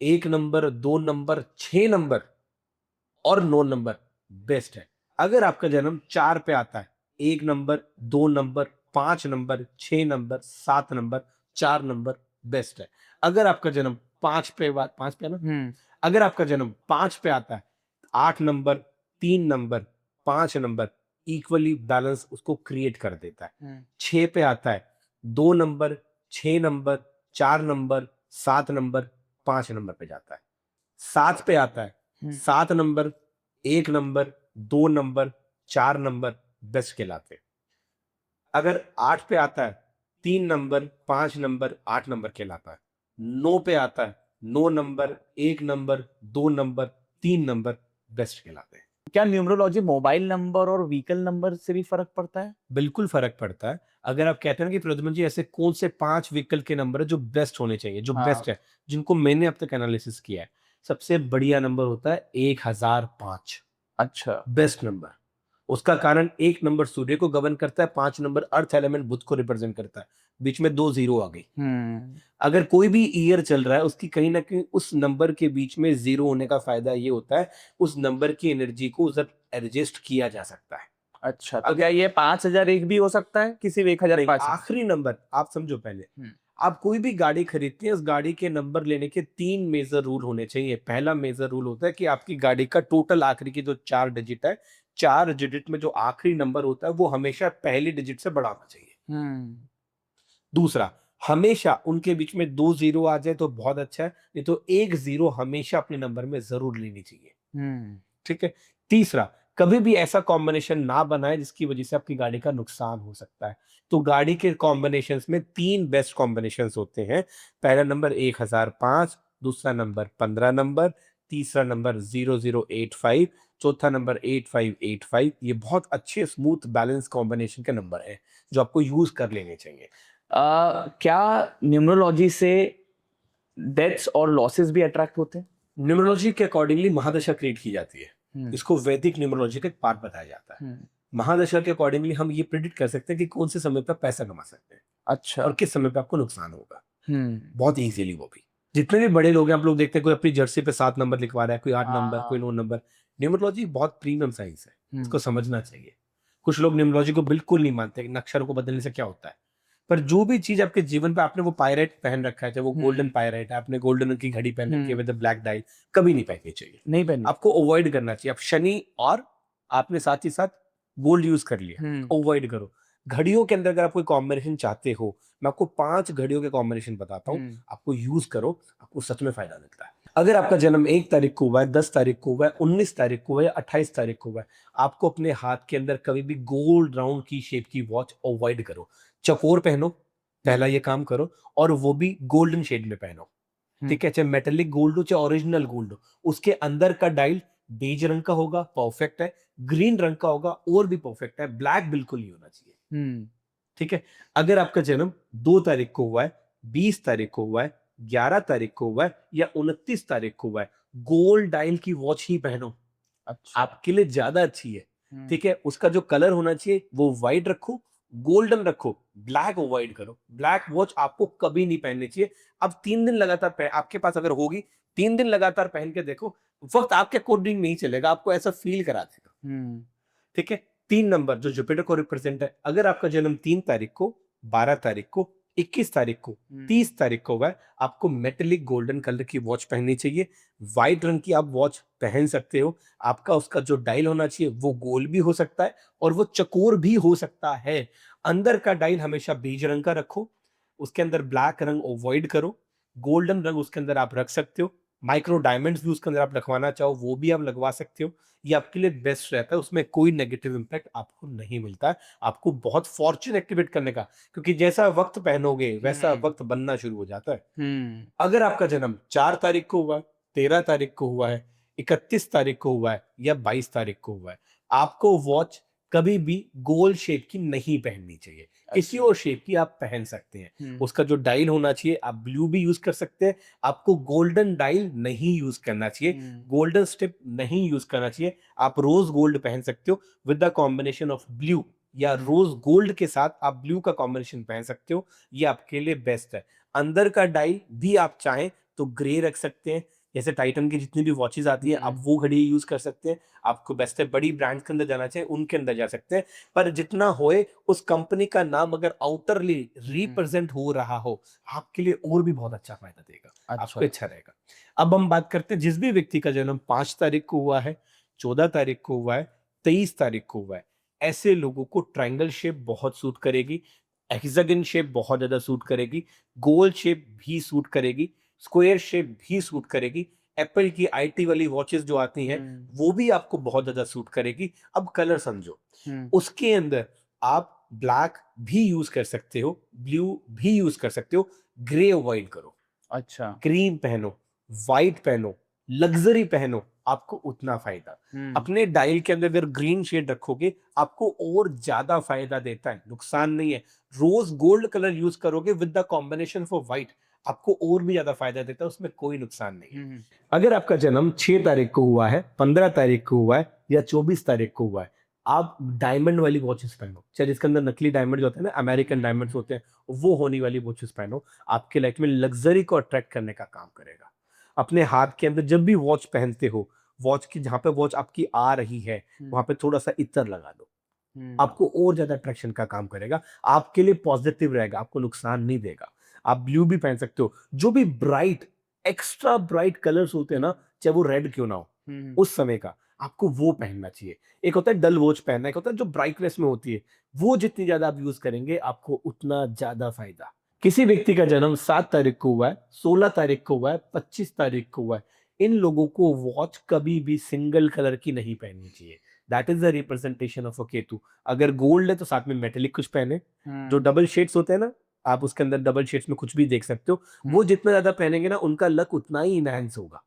1 नंबर, 2 नंबर, 6 नंबर और 9 नंबर बेस्ट है। अगर आपका जन्म 4 पे आता है, 1 number, 2 number, 5 number, 6 number, 7 number, 4 number best है। अगर आपका जन्म 5 पे है ना? हम्म। अगर आपका जन्म 5 पे आता है, 8 number, 3 number, 5 number equally balance उसको क्रिएट कर देता है। 6 पे आता है, 2 number, 6 number, 4 number, 7 number, 5 number पे जाता है। 7 पे आता है, 7 number, 1 number, 2 number, 4 number best कहलाते हैं। अगर 8 पे आता है, 3 नंबर, 5 नंबर, 8 नंबर कहलाता है। 9 पे आता है, 9 number, 1 number, 2 number, 3 number best कहलाते हैं। क्या न्यूमरोलॉजी मोबाइल नंबर और व्हीकल नंबर से भी फर्क पड़ता है? बिल्कुल फ़र्क पड़ता है। अगर आप कहते हैं ना कि प्रद्युमन जी ऐसे कौन से 5 व्हीकल के नंबर है जो बेस्ट होने चाहिए, जो हाँ। बेस्ट है, जिनको मैंने अब तक एनालिसिस किया है। सबसे बढ़िया नंबर होता है 1005। अच्छा। Best number. उसका कारण 1 नंबर सूर्य को गवर्न करता है, 5 नंबर अर्थ एलिमेंट बुध को रिप्रेजेंट करता है। बीच में 2 ज़ीरो आ गई। अगर कोई भी ईयर चल रहा है, उसकी कहीं न कहीं उस नंबर के बीच में ज़ीरो होने का फ़ायदा ये होता है, उस नंबर की एनर्जी को उधर एडजस्ट किया जा सकता है। अच्छा, तो क्या ये 5001 भी हो सकता है? कि सिर्फ नहीं, 1005? आखिरी नंबर आप समझो पहले। हुँ। आप कोई भी गाड़ी खरीदते हैं, उस गाड़ी के नंबर लेने के 3 मेजर रूल होने चाहिए। पहला मेजर रूल होता है कि आपकी गाड़ी का टोटल आखिरी की जो 4 डिजिट है, 4 डिजिट में जो आखिरी नंबर होता है, वो हमेशा पहली डिजिट से बड़ा होना चाहिए। हुँ। दूसरा, हमेशा उनके बीच में 2 ज़ीरो आ जाए तो बहुत अच्छा है, नहीं तो 1 ज़ीरो हमेशा अपने नंबर में ज़रूर लेनी चाहिए। हुँ। ठीक है? तीसरा, कभी भी ऐसा कॉम्बिनेशन ना बनाएँ जिसकी वजह से आपकी गाड़ी का नुकसान हो सकता है। तो गाड़ी के कॉम्बिनेशंस में 3 बेस्ट कॉम्बिनेशंस होते हैं। पहला नंबर 1005, दूसरा नंबर 15 नंबर, तीसरा नंबर 0085, चौथा नंबर 8585। ये बहुत अच्छे स्मूथ बैलेंस कॉम्बिनेशन के नंबर हैं, जो आपको यूज़ कर लेने चाहिए। क्या न्यूमरोलॉजी से डेथ्स और लॉसेस भी अट्रैक्ट होते हैं? न्यूमरोलॉजी के अकॉर्डिंगली महादशा क्रिएट की जाती है। हुँ। इसको वैदिक न्यूमरोलॉजी का एक पार्ट बताया जाता है। हुँ। महादशा के अकॉर्डिंगली हम ये प्रेडिक्ट कर सकते हैं कि कौन से समय पे आप पैसा कमा सकते हैं अच्छा। और किस समय पे आपको नुकसान होगा। हुँ। बहुत ईज़िली वो भी। जितने भी बड़े लोग हैं आप लोग देखते हैं कोई अपनी जर्सी पे 7 नंबर लिखवा रहा है, कोई 8 नंबर, कोई हाँ। 9 नंबर। न्यूमरोलॉजी बहुत प्रीमियम साइंस है। हुँ। इसको समझना चाहिए। कुछ लोग न्यूमरोलॉजी को बिल्कुल नहीं मानते कि अक्षरों को बदलने से क्या होता है। पर जो भी चीज़ आपके जीवन पे आपने वो पायरेट पहन रखा है, चाहे वो गोल्डन पायरेट है, आपने गोल्डन रंग की घड़ी पहन रखी है विद अ ब्लैक डायल, कभी नहीं पहननी चाहिए। नहीं पहनी। आपको अवॉइड करना चाहिए। आप शनि और आपने साथ ही साथ गोल्ड यूज़ कर लिया, अवॉइड करो। घड़ियों के अंदर अगर आप कोई कॉम्बिनेशन चाहते हो, मैं आपको 5 घड़ियों के कॉम्बिनेशन बताता हूँ, आपको यूज़ करो, आपको सच में फ़ायदा मिलता है। अगर आपका जन्म 1 तारीख को हुआ है, 10 तारीख को हुआ है, 19 तारीख को हुआ है या 28 तारीख को हुआ है, आपको अपने हाथ के अंदर कभी भी गोल्ड राउंड की शेप की वॉच अवॉइड करो। चकोर पहनो, पहला ये काम करो, और वो भी गोल्डन शेड में पहनो। ठीक है, चाहे मेटेलिक गोल्ड हो चाहे ओरिजिनल गोल्ड हो, उसके अंदर का डायल बेज रंग का होगा, परफेक्ट है। ग्रीन रंग का होगा और भी परफेक्ट है। ब्लैक बिल्कुल नहीं होना चाहिए। ठीक है। अगर आपका जन्म 2 तारीख को हुआ है, 20 तारीख को हुआ है, 11 तारीख को हुआ है या 29 तारीख को हुआ है, गोल्ड डायल की वॉच ही पहनो। अच्छा। आपके लिए ज्यादा अच्छी है। ठीक है, उसका जो कलर होना चाहिए वो व्हाइट रखो, गोल्डन रखो, ब्लैक अवॉइड करो। ब्लैक वॉच आपको कभी नहीं पहननी चाहिए। अब 3 दिन लगातार आपके पास अगर होगी, 3 दिन लगातार पहन के देखो, वक्त आपके अकॉर्डिंग नहीं चलेगा, आपको ऐसा फील करा देगा। ठीक है। 3 नंबर जो जुपिटर को रिप्रेजेंट है, अगर आपका जन्म 3 तारीख को, 12 तारीख को, 21 तारीख को, 30 तारीख को हुआ है, आपको मेटेलिक गोल्डन कलर की वॉच पहननी चाहिए। व्हाइट रंग की आप वॉच पहन सकते हो। आपका उसका जो डायल होना चाहिए वो गोल भी हो सकता है और वो चकोर भी हो सकता है। अंदर का डायल हमेशा बेज रंग का रखो, उसके अंदर ब्लैक रंग अवॉइड करो। गोल्डन रंग उसके अंदर आप रख सकते हो। माइक्रो डायमंड्स भी उसके अंदर आप रखवाना चाहो वो भी आप लगवा सकते हो। ये आपके लिए बेस्ट रहता है, उसमें कोई नेगेटिव इंपैक्ट आपको नहीं मिलता है। आपको बहुत फॉर्च्यून एक्टिवेट करने का, क्योंकि जैसा वक्त पहनोगे वैसा वक्त बनना शुरू हो जाता है। अगर आपका जन्म 4 तारीख को हुआ है, 13 तारीख को हुआ है, 31 तारीख को हुआ है या 22 तारीख को हुआ है, आपको वॉच कभी भी गोल शेप की नहीं पहननी चाहिए। किसी और शेप की आप पहन सकते हैं। उसका जो डायल होना चाहिए आप ब्लू भी यूज कर सकते हैं। आपको गोल्डन डायल नहीं यूज करना चाहिए, गोल्डन स्टिप नहीं यूज करना चाहिए। आप रोज गोल्ड पहन सकते हो with the combination of blue, या रोज गोल्ड के साथ आप ब्लू का कॉम्बिनेशन पहन सकते हो। ये आपके लिए बेस्ट है। अंदर का डायल भी आप चाहें तो ग्रे रख सकते हैं, जैसे टाइटन की जितनी भी वॉचेस आती है आप वो घड़ी यूज कर सकते हैं। आपको बेस्ट है बड़ी ब्रांड के अंदर जाना चाहिए, उनके अंदर जा सकते हैं। पर जितना होए उस कंपनी का नाम अगर आउटरली रिप्रेजेंट हो रहा हो, आपके लिए और भी बहुत अच्छा फायदा देगा। आपको अच्छा रहेगा। अब हम बात करते हैं जिस भी व्यक्ति का जन्म 5 तारीख को हुआ है, 14 तारीख को हुआ है, 23 तारीख को हुआ है, ऐसे लोगों को ट्रायंगल शेप बहुत सूट करेगी, हेक्सागन शेप बहुत ज्यादा सूट करेगी, गोल शेप भी सूट करेगी, स्क्वायर शेप भी सूट करेगी। एप्पल की आईटी वाली वॉचेस जो आती हैं वो भी आपको बहुत ज्यादा सूट करेगी। अब कलर समझो, उसके अंदर आप ब्लैक भी यूज कर सकते हो, ब्लू भी यूज कर सकते हो, ग्रे अवॉइड करो। अच्छा, क्रीम पहनो, व्हाइट पहनो, लग्जरी पहनो, आपको उतना फायदा। अपने डायल के अंदर अगर ग्रीन शेड रखोगे आपको और ज्यादा फायदा देता है, नुकसान नहीं है। रोज गोल्ड कलर यूज करोगे with the combination for white, आपको और भी ज्यादा फायदा देता है, उसमें कोई नुकसान नहीं है। अगर आपका जन्म 6 तारीख को हुआ है, 15 तारीख को हुआ है या 24 तारीख को हुआ है, आप डायमंड वाली वॉचेस पहनो, चाहे जिसके अंदर नकली डायमंड होते हैं ना, अमेरिकन डायमंड्स होते हैं, वो होने वाली वॉचेस पहनो। आपके लाइफ में लग्जरी को अट्रैक्ट करने का काम करेगा। अपने हाथ के अंदर जब भी वॉच पहनते हो, वॉच की जहां पे वॉच आपकी आ रही है वहां पे थोड़ा सा इत्र लगा दो, आपको और ज्यादा अट्रैक्शन का काम करेगा। आपके लिए पॉजिटिव रहेगा, आपको नुकसान नहीं देगा। आप ब्लू भी पहन सकते हो। जो भी ब्राइट, एक्स्ट्रा ब्राइट कलर्स होते हैं ना, चाहे वो रेड क्यों ना हो, उस समय का आपको वो पहनना चाहिए। एक होता है डल वॉच पहनना, एक होता है जो ब्राइटनेस में होती है, वो जितनी ज्यादा आप यूज करेंगे आपको उतना ज्यादा फायदा। किसी व्यक्ति का जन्म 7 तारीख को हुआ है, 16 तारीख को हुआ है, 25 तारीख को हुआ है, इन लोगों को वॉच कभी भी सिंगल कलर की नहीं पहननी चाहिए। That is the representation of a Ketu. अगर गोल्ड है तो साथ में मेटेलिक कुछ पहने। जो डबल शेड्स होते हैं ना, आप उसके अंदर डबल शेड्स में कुछ भी देख सकते हो, वो जितना ज्यादा पहनेंगे ना उनका लक उतना ही इनहैंस होगा।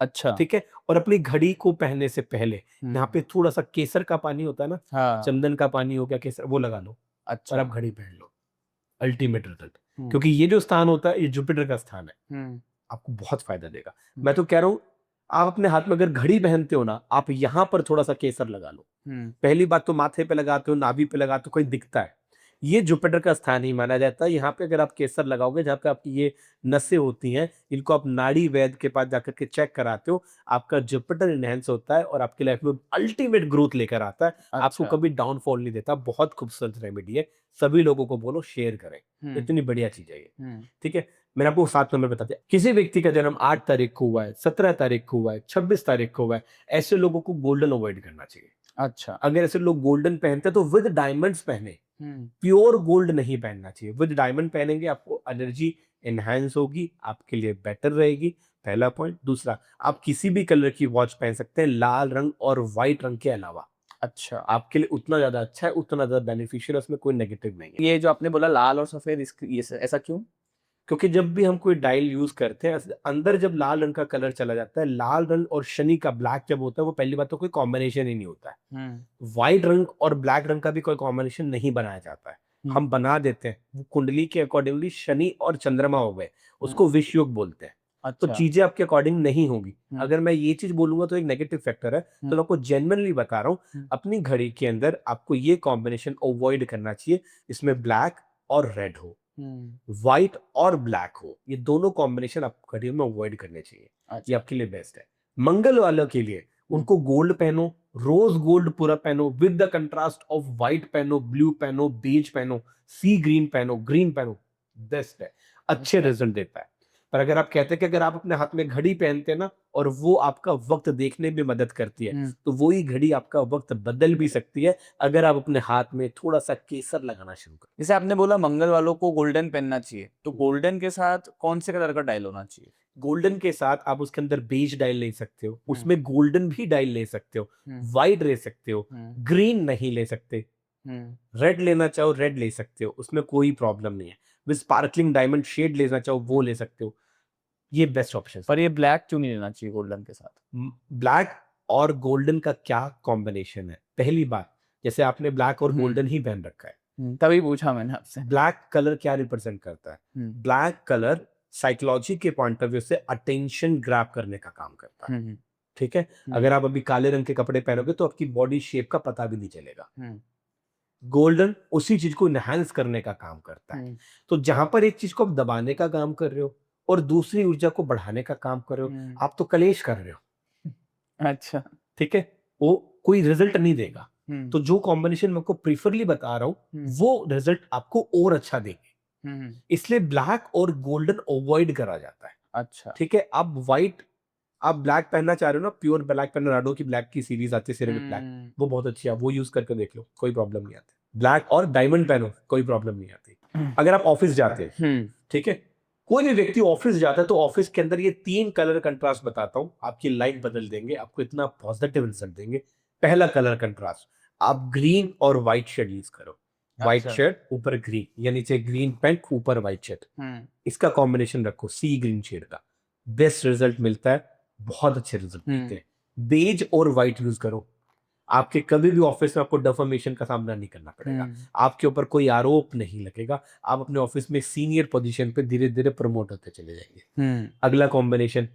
अच्छा, ठीक है। और अपनी घड़ी को पहनने से पहले यहाँ पे थोड़ा सा केसर का पानी होता है ना, हाँ, चंदन का पानी हो गया, केसर, वो लगा लो। अच्छा, और आप घड़ी पहन लो। अल्टीमेट रिजल्ट, क्योंकि ये जो स्थान होता है ये जुपिटर का स्थान है, आपको बहुत फायदा देगा। मैं तो कह रहा हूं, आप अपने हाथ में अगर घड़ी पहनते हो ना, आप यहां पर थोड़ा सा केसर लगा लो। पहली बात तो माथे पे लगाते हो, नाभि पे लगाते हो, कोई दिखता है, ये जुपिटर का स्थान ही माना जाता है। यहाँ पे अगर आप केसर लगाओगे, जहाँ पे आपकी ये नसें होती हैं, इनको आप नाड़ी वैद्य के पास जाकर के चेक कराते हो, आपका जुपिटर इनहेंस होता है और आपकी लाइफ में अल्टीमेट ग्रोथ लेकर आता है। अच्छा, आपको कभी डाउनफॉल नहीं देता। बहुत खूबसूरत रेमेडी है, सभी लोगों को बोलो शेयर करें, इतनी बढ़िया चीज है ये। ठीक है, मैंने आपको 7 नंबर बता दिया। किसी व्यक्ति का जन्म 8 तारीख को हुआ है, 17 तारीख को हुआ है, 26 तारीख को हुआ है, ऐसे लोगों को गोल्डन अवॉइड करना चाहिए। अच्छा, अगर ऐसे लोग गोल्डन पहनते हैं तो विद डायमंड्स पहने, प्योर गोल्ड नहीं पहनना चाहिए। विद डायमंड पहनेंगे आपको एनर्जी एनहांस होगी, आपके लिए बेटर रहेगी, पहला पॉइंट। दूसरा, आप किसी भी कलर की वॉच पहन सकते हैं लाल रंग और व्हाइट रंग के अलावा, अच्छा, आपके लिए उतना ज्यादा अच्छा है, उतना ज्यादा बेनिफिशियल है, उसमें कोई नेगेटिव नहीं है। ये जो आपने बोला लाल और सफेद, ऐसा क्यों? क्योंकि जब भी हम कोई डायल यूज करते हैं, अंदर जब लाल रंग का कलर चला जाता है, लाल रंग और शनि का ब्लैक जब होता है, वो पहली बात तो कोई कॉम्बिनेशन ही नहीं होता है। व्हाइट रंग और ब्लैक रंग का भी कोई कॉम्बिनेशन नहीं बनाया जाता है, हम बना देते हैं। वो कुंडली के अकॉर्डिंगली शनि और चंद्रमा हो गए, उसको विष योग बोलते हैं। तो अच्छा। चीजें आपके अकॉर्डिंग नहीं होगी। अगर मैं ये चीज बोलूंगा तो एक नेगेटिव फैक्टर है, तो मैं आपको जेन्युइनली बता रहा हूँ, अपनी घड़ी के अंदर आपको ये कॉम्बिनेशन अवॉइड करना चाहिए, इसमें ब्लैक और रेड हो, व्हाइट और ब्लैक हो, ये दोनों कॉम्बिनेशन आपको घड़ियों में अवॉइड करने चाहिए। ये अच्छा। आपके लिए बेस्ट है। मंगल वालों के लिए उनको गोल्ड पहनो, रोज गोल्ड पूरा पहनो, with the contrast of white पहनो, ब्लू पहनो, बेज पहनो, सी ग्रीन पहनो, ग्रीन पहनो, बेस्ट है, अच्छे अच्छा। रिजल्ट देता है। पर अगर आप कहते हैं कि अगर आप अपने हाथ में घड़ी पहनते हैं ना, और वो आपका वक्त देखने में मदद करती है, तो वही घड़ी आपका वक्त बदल भी सकती है, अगर आप अपने हाथ में थोड़ा सा केसर लगाना शुरू कर। जैसे आपने बोला मंगल वालों को गोल्डन पहनना चाहिए, तो गोल्डन के साथ कौन से कलर का डायल होना चाहिए? गोल्डन के साथ आप उसके अंदर बेज डायल ले सकते हो, उसमें गोल्डन भी डायल ले सकते हो, व्हाइट ले सकते हो, ग्रीन नहीं ले सकते, रेड लेना चाहो रेड ले सकते हो, उसमें कोई प्रॉब्लम नहीं है। विद स्पार्कलिंग डायमंड शेड लेना चाहो वो ले सकते हो, ये बेस्ट ऑप्शन। पर ये ब्लैक क्यों नहीं लेना चाहिए गोल्डन के साथ? ब्लैक और गोल्डन का क्या कॉम्बिनेशन है? पहली बात, जैसे आपने ब्लैक और गोल्डन ही पहन रखा है, तभी पूछा मैंने आपसे। ब्लैक कलर क्या रिप्रेजेंट करता है? ब्लैक कलर साइकोलॉजी के पॉइंट ऑफ व्यू से अटेंशन ग्रैब करने का काम करता है, ठीक है। अगर आप अभी काले रंग के कपड़े पहनोगे तो आपकी बॉडी शेप का पता भी नहीं चलेगा। गोल्डन उसी चीज को इनहांस करने का काम करता है। तो जहां पर एक चीज को आप दबाने का काम कर रहे हो और दूसरी ऊर्जा को बढ़ाने का काम कर रहे हो, आप तो कलेश कर रहे हो, अच्छा। ठीक है, वो कोई रिजल्ट नहीं देगा। तो जो कॉम्बिनेशन मैं आपको प्रीफरली बता रहा हूं, वो रिजल्ट आपको और अच्छा देंगे, इसलिए ब्लैक और गोल्डन अवॉइड करा जाता है। अच्छा। ठीक है, आप ब्लैक पहनना चाह रहे हो ना, प्योर ब्लैक पहनना, राडो की ब्लैक की सीरीज आती है सिरेमिक ब्लैक, वो बहुत अच्छी है, वो यूज करके देख लो, कोई प्रॉब्लम नहीं आती। ब्लैक और डायमंड पहनो, कोई प्रॉब्लम नहीं आती। अगर आप ऑफिस जाते हैं, ठीक है, कोई भी व्यक्ति ऑफिस जाता है, तो ऑफिस के अंदर ये 3 कलर कंट्रास्ट बताता हूं, आपकी लाइफ बदल देंगे, आपको इतना पॉजिटिव रिजल्ट देंगे। पहला कलर कंट्रास्ट, आप ग्रीन और व्हाइट शर्ट यूज करो, व्हाइट अच्छा। शर्ट ऊपर ग्रीन, या नीचे ग्रीन पैंट ऊपर व्हाइट शर्ट, इसका कॉम्बिनेशन रखो, सी ग्रीन शेड का, बेस्ट रिजल्ट मिलता है, बहुत अच्छे रिजल्ट मिलते हैं। बेज और व्हाइट यूज करो, आपके कभी भी ऑफिस में आपको डिफॉर्मेशन का सामना नहीं करना पड़ेगा, आपके ऊपर कोई आरोप नहीं लगेगा, आप अपने ऑफिस में सीनियर पोजीशन पे धीरे धीरे प्रमोट होते चले जाएंगे। अगला कॉम्बिनेशन,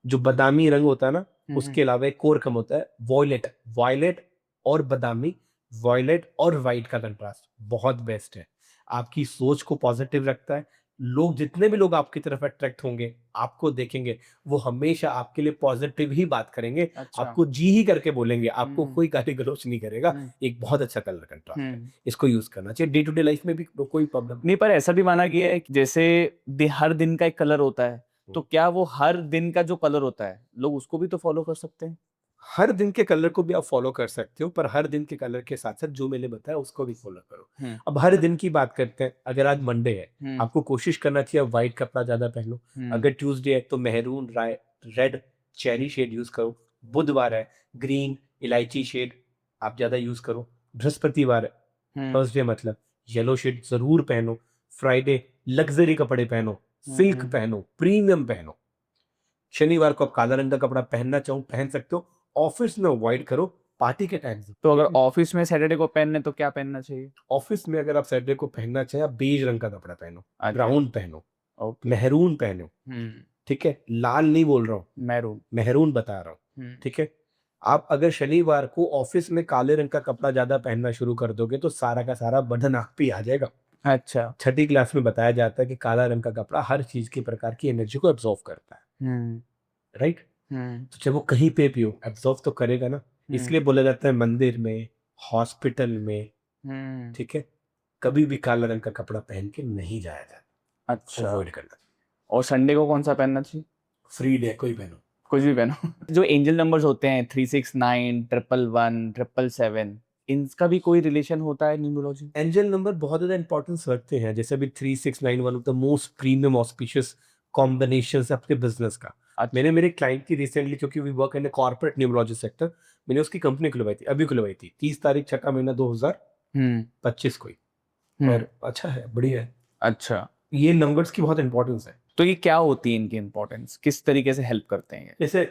जो बादामी रंग होता है ना, उसके अलावा एक और कम होता है, वॉयलेट, वॉयलेट और बादामी, वॉयलेट और व्हाइट का कंट्रास्ट बहुत बेस्ट है, आपकी सोच को पॉजिटिव रखता है। लोग, जितने भी लोग आपकी तरफ अट्रैक्ट होंगे, आपको देखेंगे, वो हमेशा आपके लिए पॉजिटिव ही बात करेंगे, अच्छा। आपको जी ही करके बोलेंगे, आपको कोई गाली गलौज नहीं करेगा। एक बहुत अच्छा कलर कंट्रास्ट है, इसको यूज करना चाहिए डे टू डे लाइफ में भी, कोई प्रॉब्लम नहीं, पर ऐसा भी माना गया है कि जैसे हर दिन का एक कलर होता है, तो क्या वो हर दिन का जो कलर होता है लोग उसको भी तो फॉलो कर सकते हैं? हर दिन के कलर को भी आप फॉलो कर सकते हो, पर हर दिन के कलर के साथ साथ जो मैंने बताया उसको भी फॉलो करो। अब हर दिन की बात करते हैं, अगर आज मंडे है, आपको कोशिश करना चाहिए व्हाइट कपड़ा ज्यादा पहनो। अगर ट्यूसडे है तो maroon, red, cherry shade use करो। बुधवार है, ग्रीन, इलायची शेड आप ज्यादा यूज करो। बृहस्पतिवार है, थर्सडे मतलब येलो शेड जरूर पहनो। फ्राइडे लग्जरी कपड़े पहनो, सिल्क पहनो, प्रीमियम पहनो। शनिवार को आप काला रंग का कपड़ा पहनना चाहो पहन सकते हो, ऑफिस में अवॉइड करो, पार्टी के टाइम से। तो अगर ऑफिस में सैटरडे को पहनने तो क्या पहनना चाहिए? ऑफिस में अगर आप सैटरडे को पहनना चाहे, आप बेज रंग का कपड़ा पहनो, अच्छा। ब्राउन पहनो, ओके। मेहरून पहनो, ठीक है, लाल नहीं बोल रहा हूँ, मैरून। मेहरून बता रहा हूँ, ठीक है। आप अगर शनिवार को ऑफिस में काले रंग का कपड़ा ज्यादा पहनना शुरू कर दोगे, तो सारा का सारा बर्डन आप पे आ जाएगा। अच्छा। छठी क्लास में बताया जाता है कि काला रंग का कपड़ा हर चीज की प्रकार की एनर्जी को एब्जॉर्व करता है, राइट। तो जब वो कहीं पे भी हो, एब्जॉर्व तो करेगा ना, इसलिए बोला जाता है मंदिर में, हॉस्पिटल में, ठीक है, कभी भी काला रंग का कपड़ा पहन के नहीं जाया जाता, अच्छा। अवॉइड करना। और संडे को कौन सा पहनना चाहिए? फ्री डे, कोई पहनो। कुछ भी पहनो। जो एंजल नंबर्स होते हैं 369, 111, 777, इनका भी कोई रिलेशन होता है न्यूमरोलॉजी? एंजल नंबर बहुत ज़्यादा इंपॉर्टेंस रखते हैं, जैसे अभी 3691 one of the most premium auspicious combination है आपके बिजनेस का। अच्छा। मैंने मेरे क्लाइंट की रिसेंटली, क्योंकि we work in corporate numerology sector, मैंने उसकी कंपनी खुलवाई थी, अभी खुलवाई थी 30 तारीख 6 महीना 2025 को ही। और अच्छा है, बढ़िया है। अच्छा, ये नंबर्स की बहुत इंपॉर्टेंस है। तो ये क्या होती है इनकी इंपॉर्टेंस, किस तरीके से हेल्प करते हैं ये? जैसे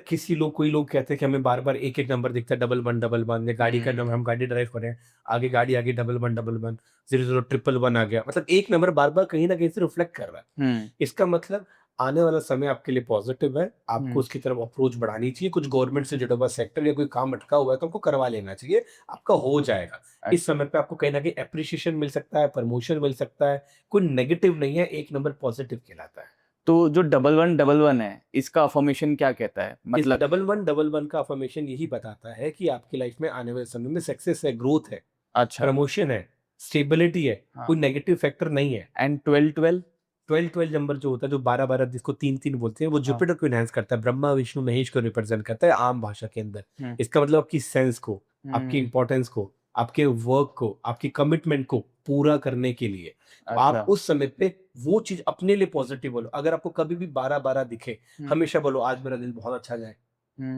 कोई लोग कहते हैं कि हमें बार बार एक एक नंबर दिखता है, डबल वन, या गाड़ी का नंबर, हम गाड़ी ड्राइव कर रहे हैं, आगे डबल वन, 00 ट्रिपल वन आ गया, मतलब एक नंबर बार बार कहीं ना कहीं से रिफ्लेक्ट कर रहा है। इसका मतलब आने वाला समय आपके लिए पॉजिटिव है, आपको उसकी तरफ अप्रोच बढ़ानी चाहिए। कुछ गवर्नमेंट से जुड़ा हुआ सेक्टर या कोई काम अटका हुआ है तो हमको करवा लेना चाहिए, आपका हो जाएगा। इस समय पे आपको कहीं ना कहीं अप्रिशिएशन मिल सकता है, प्रमोशन मिल सकता है, कोई नेगेटिव नहीं है, एक नंबर पॉजिटिव कहलाता है। तो जो डबल वन है, इसका अफर्मेशन क्या कहता है? मतलब डबल वन का अफर्मेशन यही बताता है कि आपकी लाइफ में आने वाले समय में सक्सेस है, ग्रोथ है, अच्छा। प्रमोशन है, स्टेबिलिटी है, हाँ। कोई नेगेटिव फैक्टर नहीं है। एंड 12 12 नंबर जो होता है, जो 12 जिसको 3 बोलते हैं, वो जुपिटर को एनहांस करता है, ब्रह्मा विष्णु महेश को रिप्रेजेंट करता है आम भाषा के अंदर। इसका मतलब आपकी सेंस को, आपकी इंपॉर्टेंस को, आपके वर्क को, आपकी कमिटमेंट को पूरा करने के लिए आप उस समय पे वो चीज अपने लिए पॉजिटिव बोलो। अगर आपको कभी भी 12 दिखे, हमेशा बोलो आज मेरा दिन बहुत अच्छा जाए,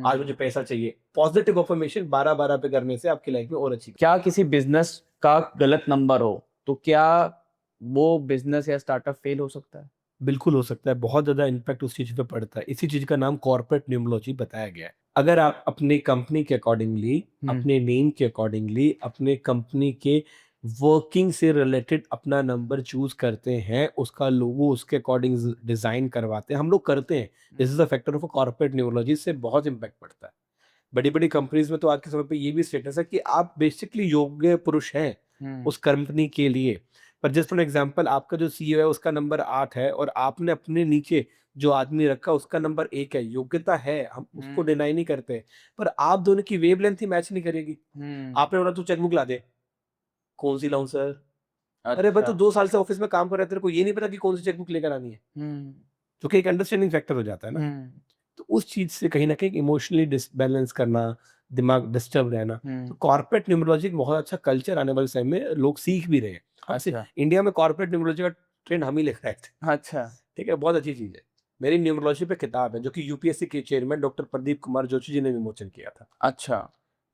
आज मुझे पैसा चाहिए। पॉजिटिव अफर्मेशन 12 पे करने से आपकी लाइफ में और अच्छी। क्या किसी बिजनेस का गलत नंबर हो तो क्या वो बिजनेस या स्टार्टअप फेल हो सकता है? बिल्कुल हो सकता है, बहुत ज्यादा इम्पैक्ट उस चीज पे पड़ता है। इसी चीज का नाम कॉर्पोरेट न्यूमरोलॉजी बताया गया है। अगर आप अपने कंपनी के अकॉर्डिंगली, अपने नेम के अकॉर्डिंगली, अपने कंपनी के वर्किंग से रिलेटेड अपना नंबर चूज करते हैं, उसका लोगो उसके अकॉर्डिंग डिजाइन करवाते हैं, हम लोग करते हैं। This is a factor of corporate numerology, से बहुत इम्पैक्ट पड़ता है। बड़ी बड़ी कंपनीज में तो आज के समय पे ये भी स्टेटस है कि आप बेसिकली योग्य पुरुष हैं उस कंपनी के लिए। पर जस्ट फॉर एग्जांपल, आपका जो सीईओ है उसका नंबर 8 है और आपने अपने नीचे जो आदमी रखा उसका नंबर 1 है। योग्यता है, हम उसको डिनाई नहीं करते, पर आप दोनों की वेवलेंथ ही मैच नहीं करेगी। आपने बोला तू चेकबुक ला दे, कौन सी लाऊं सर? अरे भाई, तू 2 साल से ऑफिस में काम कर रहा है, तेरे को ये नहीं पता कि कौन सी चेकबुक लेकर आनी है? जो कि एक अंडरस्टैंडिंग फैक्टर हो जाता है ना। तो उस चीज से कहीं ना कहीं इमोशनली डिसबैलेंस करना, दिमाग डिस्टर्ब रहना। तो कॉर्पोरेट न्यूमरोलॉजी बहुत अच्छा कल्चर आने वाले समय में लोग सीख भी रहे हैं। अच्छा। इंडिया में कॉर्पोरेट न्यूमरोलॉजी का ट्रेंड हम ही लिख रहे थे। अच्छा। ठीक है, बहुत अच्छी चीज है। मेरी न्यूमरोलॉजी पे किताब है जो कि यूपीएससी के चेयरमैन डॉक्टर प्रदीप कुमार जोशी जी ने विमोचन किया था। अच्छा।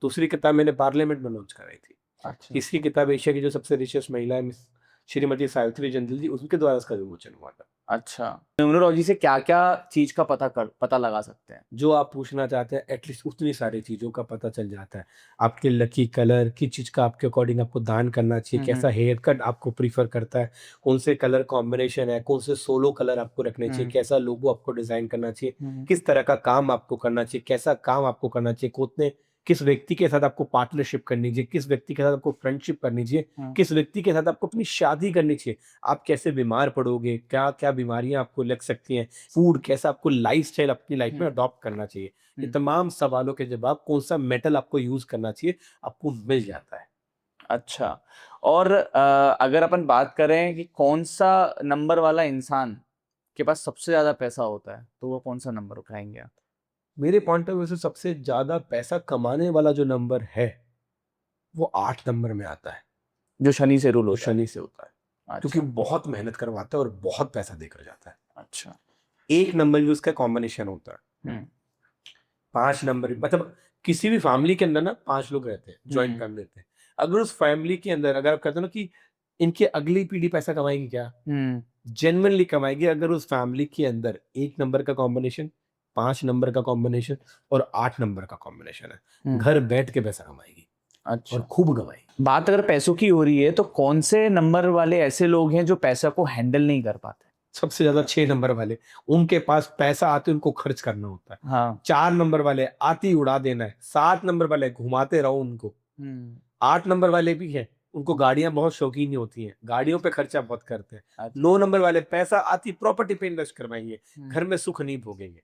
दूसरी किताब मैंने पार्लियामेंट में लॉन्च कराई थी। अच्छा। तीसरी किताब एशिया की जो सबसे रिचेस्ट महिला है, मिस श्रीमती सावित्री जिंदल जी, उनके द्वारा इसका विमोचन हुआ था। अच्छा, न्यूमरोलॉजी से क्या-क्या चीज का पता लगा सकते हैं? जो आप पूछना चाहते हैं एटलीस्ट उतनी सारी चीज़ों का पता चल जाता है। आपके लकी कलर, किस चीज़ का आपके अकॉर्डिंग आपको दान करना चाहिए, कैसा हेयर कट आपको प्रेफ़र करता है, कौन से कलर कॉम्बिनेशन है, कौन से सोलो कलर आपको रखने चाहिए, कैसा लोगो आपको डिज़ाइन करना चाहिए, किस तरह का काम आपको करना चाहिए, कैसा काम आपको करना चाहिए, किस व्यक्ति के साथ आपको पार्टनरशिप करनी चाहिए, किस व्यक्ति के साथ आपको फ्रेंडशिप करनी चाहिए, किस व्यक्ति के साथ आपको अपनी शादी करनी चाहिए, आप कैसे बीमार पड़ोगे, क्या-क्या बीमारियाँ आपको लग सकती हैं, फूड कैसा आपको लाइफ़स्टाइल अपनी लाइफ़ में अडॉप्ट करना चाहिए। ये तमाम सवालों के जवाब, कौन-सा मेटल आपको यूज़ करना चाहिए, आपको मिल जाता है। अच्छा, और अगर अपन बात करें कि कौन-सा नंबर वाला इंसान के पास सबसे ज़्यादा पैसा होता है, तो वो कौन-सा नंबर उठाएँगे आप? मेरे पॉइंट ऑफ व्यू से सबसे ज़्यादा पैसा कमाने वाला जो नंबर है, वो 8 नंबर में आता है, जो शनि से रूल वो होता है? शनि से होता है। क्योंकि अच्छा। बहुत मेहनत करवाता है और बहुत पैसा देकर जाता है। अच्छा। 1 नंबर भी उसका कॉम्बिनेशन होता है। हुँ। 5 नंबर मतलब किसी भी फैमिली के अंदर ना 5 लोग रहते हैं, जॉइंट फैमिली रहते हैं। अगर उस फैमिली के अंदर अगर आप कहते हो ना कि इनकी अगली पीढ़ी पैसा कमाएगी क्या? हुँ। जेन्युइनली कमाएगी अगर उस फैमिली के अंदर 1 नंबर का कॉम्बिनेशन, 5 नंबर का कॉम्बिनेशन और 8 नंबर का कॉम्बिनेशन है। घर बैठ के पैसा कमाएगी अच्छा। और खूब कमाएगी। बात अगर पैसों की हो रही है, तो कौन से नंबर वाले ऐसे लोग हैं जो पैसा को हैंडल नहीं कर पाते? सबसे ज़्यादा 6 नंबर वाले, उनके पास पैसा आते उनको खर्च करना होता है। हाँ। 4 नंबर वाले आते ही उड़ा देना है। 7 नंबर वाले घुमाते रहो उनको। 8 नंबर वाले भी हैं, उनको गाड़ियाँ बहुत शौकीन होती हैं, गाड़ियों पे खर्चा बहुत करते हैं। अच्छा। 9 नंबर वाले पैसा आती प्रॉपर्टी पे इन्वेस्ट करवाएँगे, घर में सुख नहीं भोगेंगे।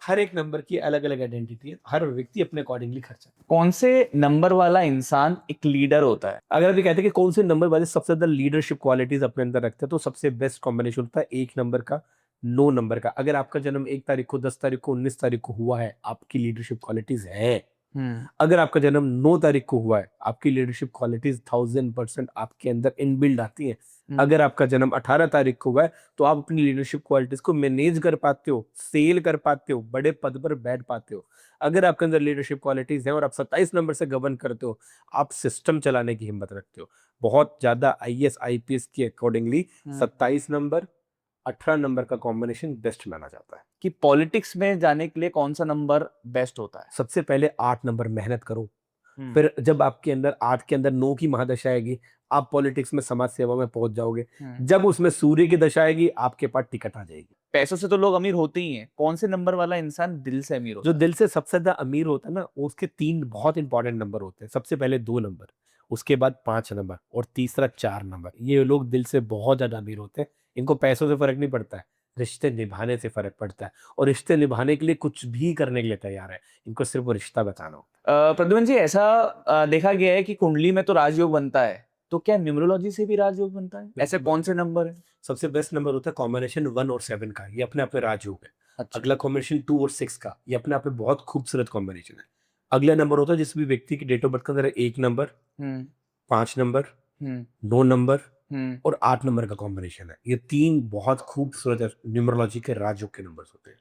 हर एक नंबर की अलग-अलग आइडेंटिटी है, हर व्यक्ति अपने अकॉर्डिंगली खर्चा। कौन से नंबर वाला इंसान एक लीडर होता है? अगर आप ये कहते हैं कि कौन से नंबर वाले सबसे ज़्यादा लीडरशिप क्वालिटीज़ अपने अंदर रखते हैं, तो सबसे बेस्ट कॉम्बिनेशन होता है 1 नंबर का, 9 नंबर का। अगर आपका जन्म 1 तारीख को, 10 तारीख को, 19 तारीख को हुआ है, आपकी लीडरशिप क्वालिटीज़ हैं। अगर आपका जन्म 9 तारीख को हुआ है, आपकी लीडरशिप क्वालिटीज 1000% आपके अंदर इनबिल्ड आती हैं। अगर आपका जन्म 18 तारीख को हुआ है, तो आप अपनी लीडरशिप क्वालिटीज को मैनेज कर पाते हो, सेल कर पाते हो, बड़े पद पर बैठ पाते हो। अगर आपके अंदर लीडरशिप क्वालिटीज है और आप 27 नंबर से गवर्न करते हो, आप सिस्टम चलाने की हिम्मत रखते हो। बहुत ज्यादा आईएएस आईपीएस के अकॉर्डिंगली 27 नंबर 18 नंबर का कॉम्बिनेशन बेस्ट माना जाता है। कि पॉलिटिक्स में जाने के लिए कौन सा नंबर बेस्ट होता है? सबसे पहले 8 नंबर मेहनत करो, फिर जब आपके अंदर 8 के अंदर 9 की महादशा आएगी, आप पॉलिटिक्स में समाज सेवा में पहुंच जाओगे। जब उसमें सूर्य की दशा आएगी, आपके पास टिकट आ जाएगी। पैसों से तो लोग अमीर होते ही हैं, कौन से नंबर वाला इंसान दिल से अमीर होता जो है? दिल से सबसे ज्यादा अमीर होता है ना, उसके 3 बहुत इंपॉर्टेंट नंबर होते हैं। सबसे पहले 2 नंबर, उसके बाद 5 नंबर और तीसरा 4 नंबर। ये लोग दिल से बहुत ज्यादा अमीर होते हैं। इनको पैसों से फर्क नहीं पड़ता है, रिश्ते निभाने से फर्क पड़ता है, और रिश्ते निभाने के लिए कुछ भी करने के लिए तैयार है। इनको सिर्फ वो रिश्ता बचाना होता है। प्रद्युमन जी, ऐसा देखा गया है कि कुंडली में तो राजयोग बनता है, तो क्या न्यूमरोलॉजी से भी राजयोग बनता है? ऐसे कौन से नंबर है? सबसे बेस्ट नंबर होता है कॉम्बिनेशन 1 और 7 का, ये अपने आप में राजयोग है। अच्छा। अगला कॉम्बिनेशन 2 और 6 का, ये अपने आप में बहुत खूबसूरत कॉम्बिनेशन है। अगला नंबर होता है जिस भी व्यक्ति की डेट ऑफ बर्थ के अंदर 1 नंबर, 5 नंबर, 9 नंबर और 8 नंबर का कॉम्बिनेशन है। ये 3 बहुत खूबसूरत न्यूमरोलॉजी के राजयोग के नंबर्स होते हैं।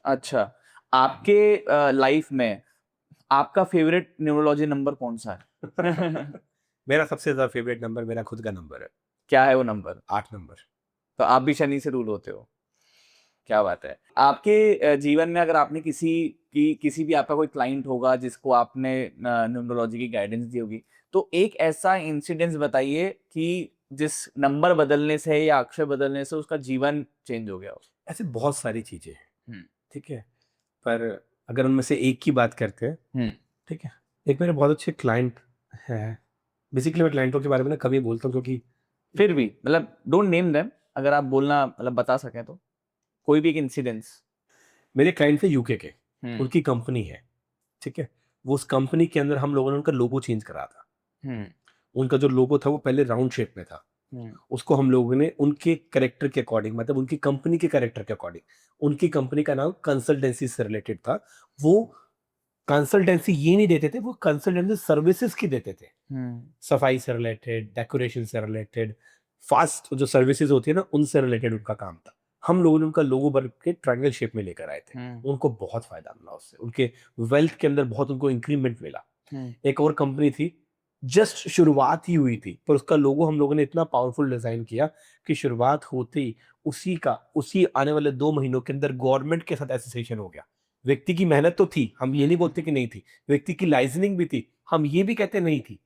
अच्छा, आपके लाइफ में आपका फेवरेट न्यूमरोलॉजी नंबर कौन सा है? मेरा सबसे ज्यादा फेवरेट नंबर मेरा खुद का नंबर है, क्या है वो नंबर? 8 नंबर। तो आप भी शनि से रूल होते हो? क्या बात है। आपके जीवन में अगर आपने किसी भी आपका कोई क्लाइंट होगा जिसको आपने न्यूमरोलॉजी की गाइडेंस दी होगी, तो एक ऐसा इंसिडेंस बताइए कि जिस नंबर बदलने से या अक्षर बदलने से उसका जीवन चेंज हो गया हो। ऐसे बहुत सारी चीजें हैं, हम्म। ठीक है, पर अगर उनमें से एक की बात करते हैं, ठीक है, एक मेरे बहुत अच्छे क्लाइंट है। बेसिकली मैं क्लाइंटों के बारे में ना कभी बोलता हूँ, क्योंकि फिर भी मतलब डोंट नेम देम, अगर आप बोलना मतलब बता सकें तो कोई भी एक इंसिडेंस। मेरे क्लाइंट थे यूके के, उनकी कंपनी है, ठीक है। वो उस कंपनी के अंदर हम लोगों ने उनका लोगो चेंज करा था। उनका जो लोगो था वो पहले राउंड शेप में था, उसको हम लोगों ने उनके कैरेक्टर के अकॉर्डिंग, मतलब उनकी कंपनी के कैरेक्टर के अकॉर्डिंग, उनकी कंपनी का नाम कंसल्टेंसी से रिलेटेड था, वो कंसल्टेंसी ये नहीं देते थे, वो कंसल्टेंसी सर्विसेज की देते थे। सफाई से रिलेटेड, डेकोरेशन से रिलेटेड, फास्ट जो सर्विसेज होती है ना, उनसे रिलेटेड उनका काम था। हम लोगों ने उनका लोगो बन के ट्रायंगल शेप में लेकर आए थे। उनको बहुत फायदा मिला उससे, उनके वेल्थ के अंदर बहुत उनको इंक्रीमेंट मिला। एक और कंपनी थी, जस्ट शुरुआत ही हुई थी, पर उसका लोगो हम लोगों ने इतना पावरफुल डिजाइन किया कि शुरुआत होते ही उसी आने वाले 2 महीनों के अंदर गवर्नमेंट के साथ एसोसिएशन हो गया। व्यक्ति की मेहनत तो थी, हम ये नहीं बोलते कि नहीं थी, व्यक्ति की लाइसेंसिंग भी थी, हम ये भी कहते नहीं थी,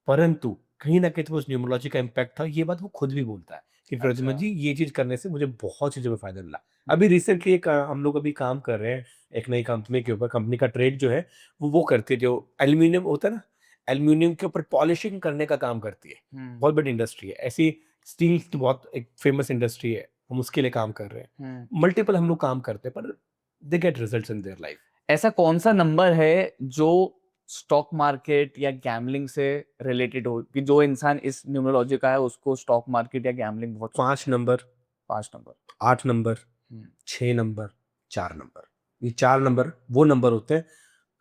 परंतु कहीं ना कहीं तो उस न्यूमरोलॉजी का इम्पैक्ट था। ये बात वो खुद भी बोलता है कि प्रद्युमन जी, ये चीज करने से मुझे बहुत चीजों में फायदा मिला। अभी रिसेंटली एक हम लोग अभी काम कर रहे हैं एक नई कंपनी के ऊपर। कंपनी का ट्रेड जो है वो करती है, जो एल्यूमिनियम होता है ना, एल्यूमिनियम के ऊपर पॉलिशिंग करने का काम करती है। बहुत बड़ी इंडस्ट्री है ऐसी, स्टील की बहुत एक फेमस इंडस्ट्री है, हम उसके लिए काम कर रहे हैं। मल्टीपल हम लोग काम करते हैं, पर they get results in their life. ऐसा कौन सा नंबर है जो स्टॉक मार्केट या गैम्बलिंग से रिलेटेड हो, कि जो इंसान इस न्यूमरोलॉजी का है उसको स्टॉक मार्केट या गैम्बलिंग बहुत? 5 number, 5 number, 8 number, 6 number, 4 number. ये 4 नंबर वो नंबर होते हैं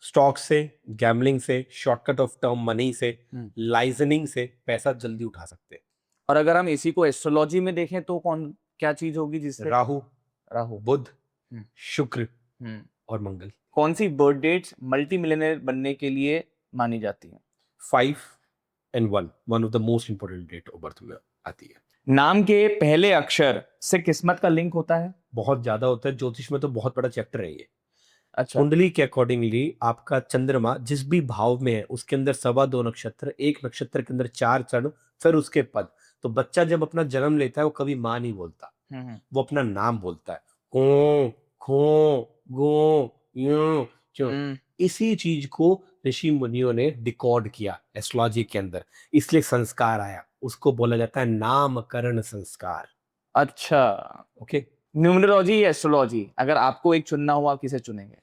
स्टॉक से, गैम्बलिंग से, शॉर्टकट ऑफ टर्म मनी से, लाइजनिंग से पैसा जल्दी उठा सकते हैं। और अगर हम इसी को एस्ट्रोलॉजी में देखें तो क्या चीज होगी जिससे? राहु, बुध, शुक्र और मंगल। कौन सी बर्थ डेट्स मल्टी मिलियनर बनने के लिए मानी जाती हैं? 5 and 1 one of the most important date of birth में आती है। नाम के पहले अक्षर से किस्मत का लिंक होता है? बहुत ज्यादा होता है, ज्योतिष में तो बहुत बड़ा चैप्टर है ये। अच्छा। कुंडली के अकॉर्डिंगली आपका चंद्रमा जिस भी भाव में है उसके अंदर 2.25 नक्षत्र, एक नक्षत्र के अंदर 4 चरण, फिर उसके पद। तो बच्चा जब अपना जन्म लेता है वो कभी माँ नहीं बोलता, वो अपना नाम बोलता है, को, खो, गो, यूं, चो। इसी चीज को ऋषि मुनियों ने डिकोड किया एस्ट्रोलॉजी के अंदर, इसलिए संस्कार आया, उसको बोला जाता है नामकरण संस्कार। अच्छा, ओके। न्यूमरोलॉजी या एस्ट्रोलॉजी, अगर आपको एक चुनना हो आप किसे चुनेंगे?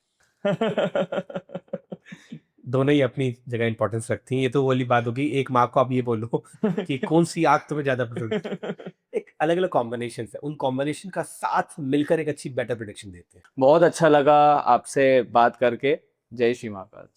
दोनों ही अपनी जगह इंपॉर्टेंस रखती हैं। ये तो वाली बात होगी, एक माँ को आप ये बोलो कि कौन सी आग तुम्हें ज्यादा पसंद है। एक अलग अलग कॉम्बिनेशन है, उन कॉम्बिनेशन का साथ मिलकर एक अच्छी बेटर प्रेडिक्शन देते हैं। बहुत अच्छा लगा आपसे बात करके। जय श्री महाकाल।